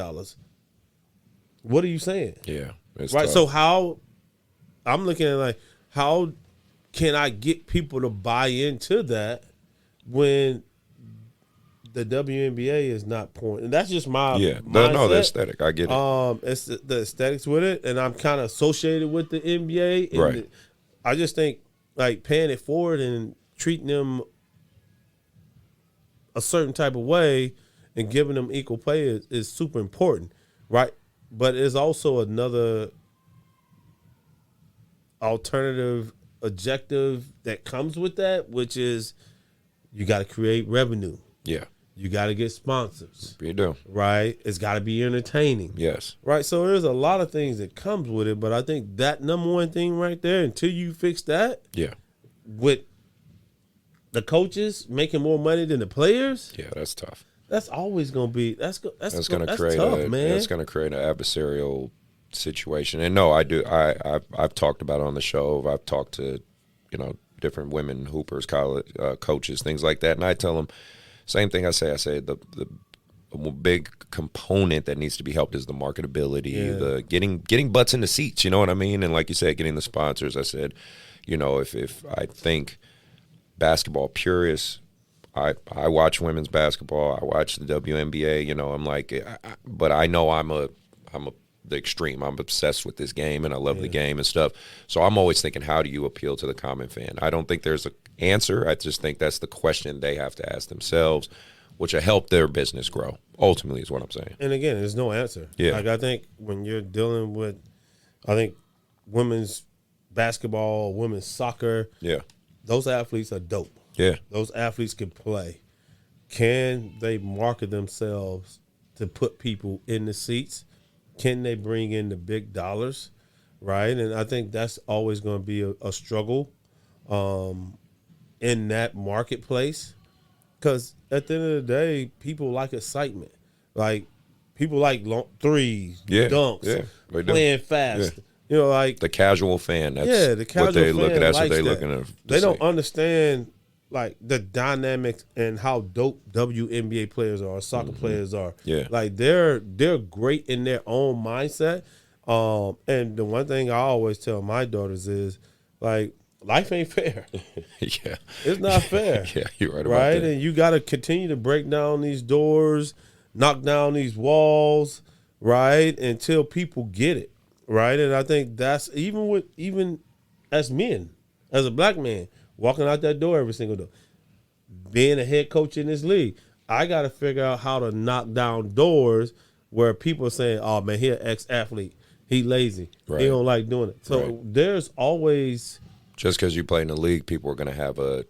What are you saying? Yeah. It's right. tough. So how I'm looking at like how can I get people to buy into that when the WNBA is not pouring? And that's just my mindset. No, the aesthetic. I get it. It's the aesthetics with it, and I'm kind of associated with the NBA. And Right. I just think like paying it forward and treating them a certain type of way and giving them equal pay is super important, right? But there's also another alternative objective that comes with that, which is you got to create revenue. Yeah. You got to get sponsors. You do. Right? It's got to be entertaining. Yes. Right? So there's a lot of things that comes with it, but I think that number one thing right there, until you fix that, with the coaches making more money than the players, that's tough. that's always going to be that's going to create tough, man. It's going to create an adversarial situation. And no, I do. I've talked about it on the show. I've talked to different women hoopers, college coaches, things like that, and I tell them same thing. I say the big component that needs to be helped is the marketability, the getting butts in the seats. You know what I mean? And like you said, getting the sponsors. I said, if I think basketball purists. I watch women's basketball. I watch the WNBA. I'm like, but I know I'm the extreme. I'm obsessed with this game, and I love the game and stuff. So I'm always thinking, how do you appeal to the common fan? I don't think there's an answer. I just think that's the question they have to ask themselves, which will help their business grow. Ultimately, is what I'm saying. And again, there's no answer. Yeah. Like I think when you're dealing with, women's basketball, women's soccer. Yeah. Those athletes are dope. Yeah. Those athletes can play. Can they market themselves to put people in the seats? Can they bring in the big dollars? Right? And I think that's always going to be a struggle in that marketplace. Because at the end of the day, people like excitement. Like, people like long threes, dunks, playing fast. Yeah. Like the casual fan. That's the casual what they fan look at. That's what likes they that. looking at. They don't understand like the dynamics and how dope WNBA players are, soccer players are. Yeah. Like they're great in their own mindset. And the one thing I always tell my daughters is, like, life ain't fair. Yeah. It's not fair. Yeah, you're right about right? that. And you got to continue to break down these doors, knock down these walls, right? Until people get it, right? And I think that's even as men, as a black man, walking out that door every single day, being a head coach in this league, I got to figure out how to knock down doors where people are saying, oh, man, he an ex-athlete. He lazy. Right. He don't like doing it. So Right. there's always – just because you play in the league, people are going to have a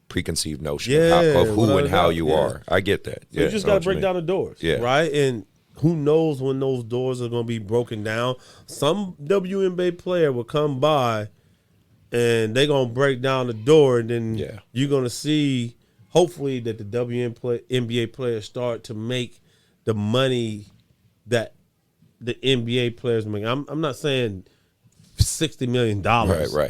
preconceived notion Yeah, of who without and a how doubt, you yeah. are. I get that. So you just got to break down the doors, Yeah. right? And who knows when those doors are going to be broken down. Some WNBA player will come by and they're going to break down the door, and then you're going to see, hopefully, that the NBA players start to make the money that the NBA players make. I'm not saying $60 million. Right.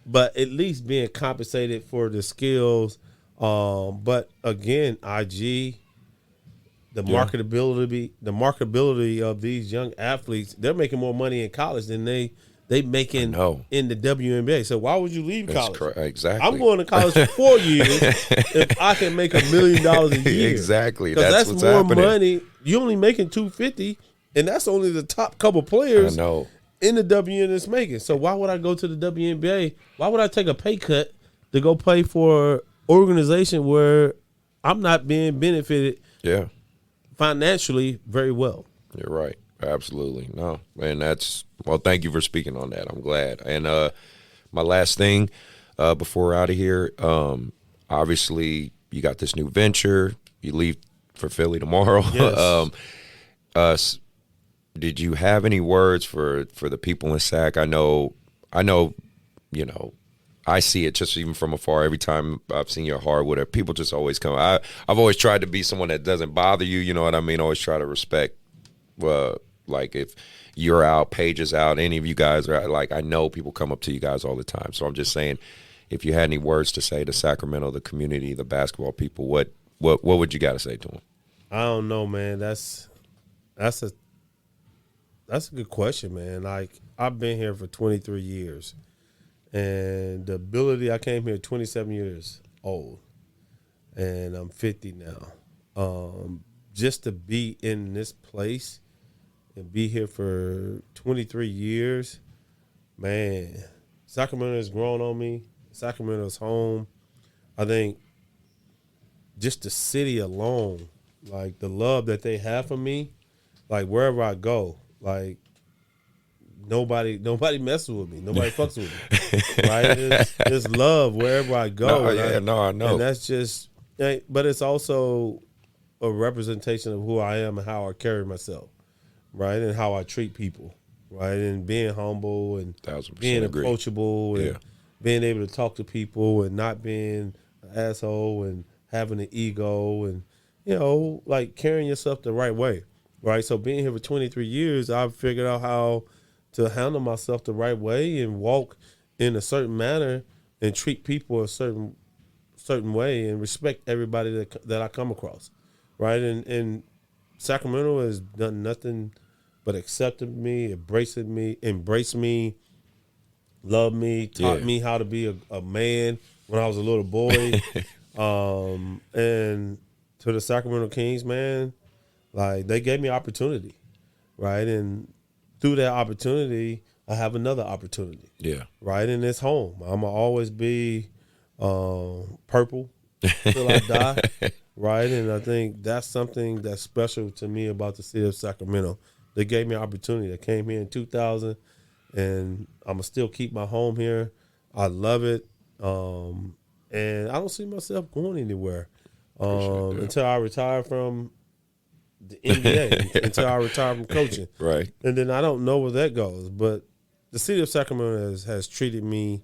But at least being compensated for the skills. But again, IG, the marketability of these young athletes, they're making more money in college than they making in the WNBA. So why would you leave college? Exactly. I'm going to college for 4 years if I can make $1 million a year. Exactly. Because that's what's more happening. money. You're only making $250, and that's only the top couple players. I know. In the WNBA is making. So why would I go to the WNBA? Why would I take a pay cut to go play for an organization where I'm not being benefited financially very well? You're right. Absolutely. No. And thank you for speaking on that. I'm glad. And my last thing before we're out of here, obviously you got this new venture. You leave for Philly tomorrow. Yes. Did you have any words for the people in Sac? I know, I see it just even from afar. Every time I've seen your hardwood, people just always come. I've always tried to be someone that doesn't bother you. You know what I mean? Always try to respect. Like if you're out, Paige is out, any of you guys are out, like, I know people come up to you guys all the time. So I'm just saying, if you had any words to say to Sacramento, the community, the basketball people, what would you got to say to them? I don't know, man. That's a good question, man. Like, I've been here for 23 years, and the ability, I came here 27 years old, and I'm 50 now. Just to be in this place and be here for 23 years, man, Sacramento has grown on me. Sacramento's home. I think just the city alone, like the love that they have for me, like wherever I go, like nobody messes with me. Nobody fucks with me. Right? It's love wherever I go. I know. And that's just, but it's also a representation of who I am and how I carry myself, right? And how I treat people, right? And being humble and being approachable and being able to talk to people and not being an asshole and having an ego and, like carrying yourself the right way, right? So being here for 23 years, I've figured out how to handle myself the right way and walk in a certain manner and treat people a certain way and respect everybody that I come across, right? And Sacramento has done nothing but accepted me, embraced me, loved me, taught me how to be a man when I was a little boy. And to the Sacramento Kings, man, like they gave me opportunity, right? And through that opportunity, I have another opportunity. Yeah. Right? And it's home. I'm going to always be purple till I die. Right? And I think that's something that's special to me about the city of Sacramento. They gave me an opportunity. I came here in 2000, and I'm going to still keep my home here. I love it. And I don't see myself going anywhere until I retire from the NBA, until I retire from coaching. Right. And then I don't know where that goes. But the city of Sacramento has treated me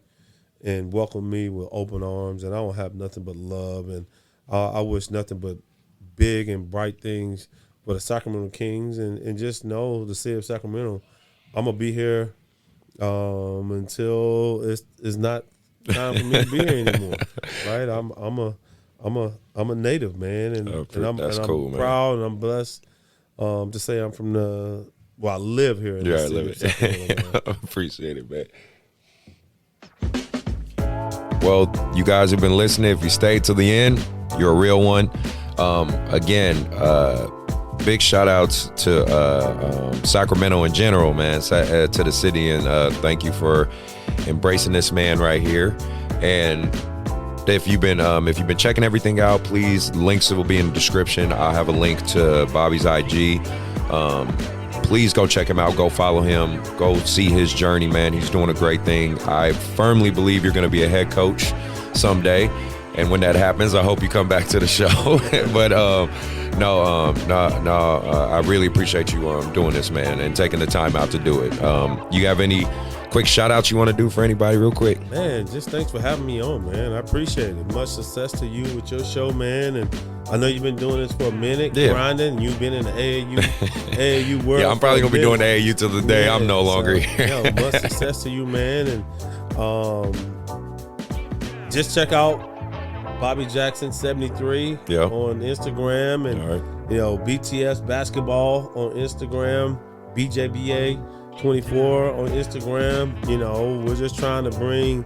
and welcomed me with open arms, and I don't have nothing but love. And I wish nothing but big and bright things for the Sacramento Kings. And just know the city of Sacramento, I'm going to be here until it's not time for me to be here anymore. Right? I'm a native, man, and I'm cool, proud and I'm blessed to say I'm from Well, I live here in the city of Sacramento, man. Appreciate it, man. Well, you guys have been listening. If you stayed to the end, you're a real one. Again, big shout outs to Sacramento in general, man, to the city, and thank you for embracing this man right here. And if you've been checking everything out, please, links will be in the description. I'll have a link to Bobby's IG. Please go check him out. Go follow him. Go see his journey, man. He's doing a great thing. I firmly believe you're going to be a head coach someday. And when that happens, I hope you come back to the show. But I really appreciate you doing this, man, and taking the time out to do it. You have any quick shout outs you want to do for anybody real quick? Man, just thanks for having me on, man. I appreciate it. Much success to you with your show, man. And I know you've been doing this for a minute, grinding. You've been in the AAU world. Yeah, I'm probably going to be doing the AAU till the day I'm no longer here. Much success to you, man. And just check out Bobby Jackson 73 on Instagram, and BTS basketball on Instagram, BJBA 24 on Instagram. We're just trying to bring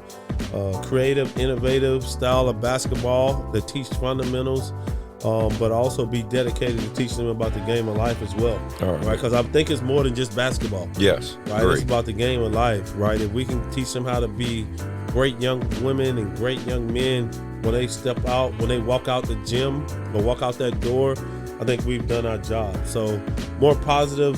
creative, innovative style of basketball that teach fundamentals, but also be dedicated to teaching them about the game of life as well. Right? Because I think it's more than just basketball. Yes. Right. Great. It's about the game of life. Right. If we can teach them how to be great young women and great young men when they step out, when they walk out the gym or walk out that door, I think we've done our job. So more positive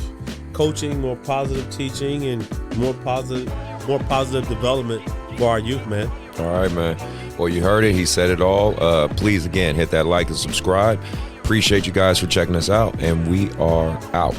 coaching, more positive teaching, and more positive development for our youth, man. All right, man. Well, you heard it. He said it all. Please, again, hit that like and subscribe. Appreciate you guys for checking us out, and we are out.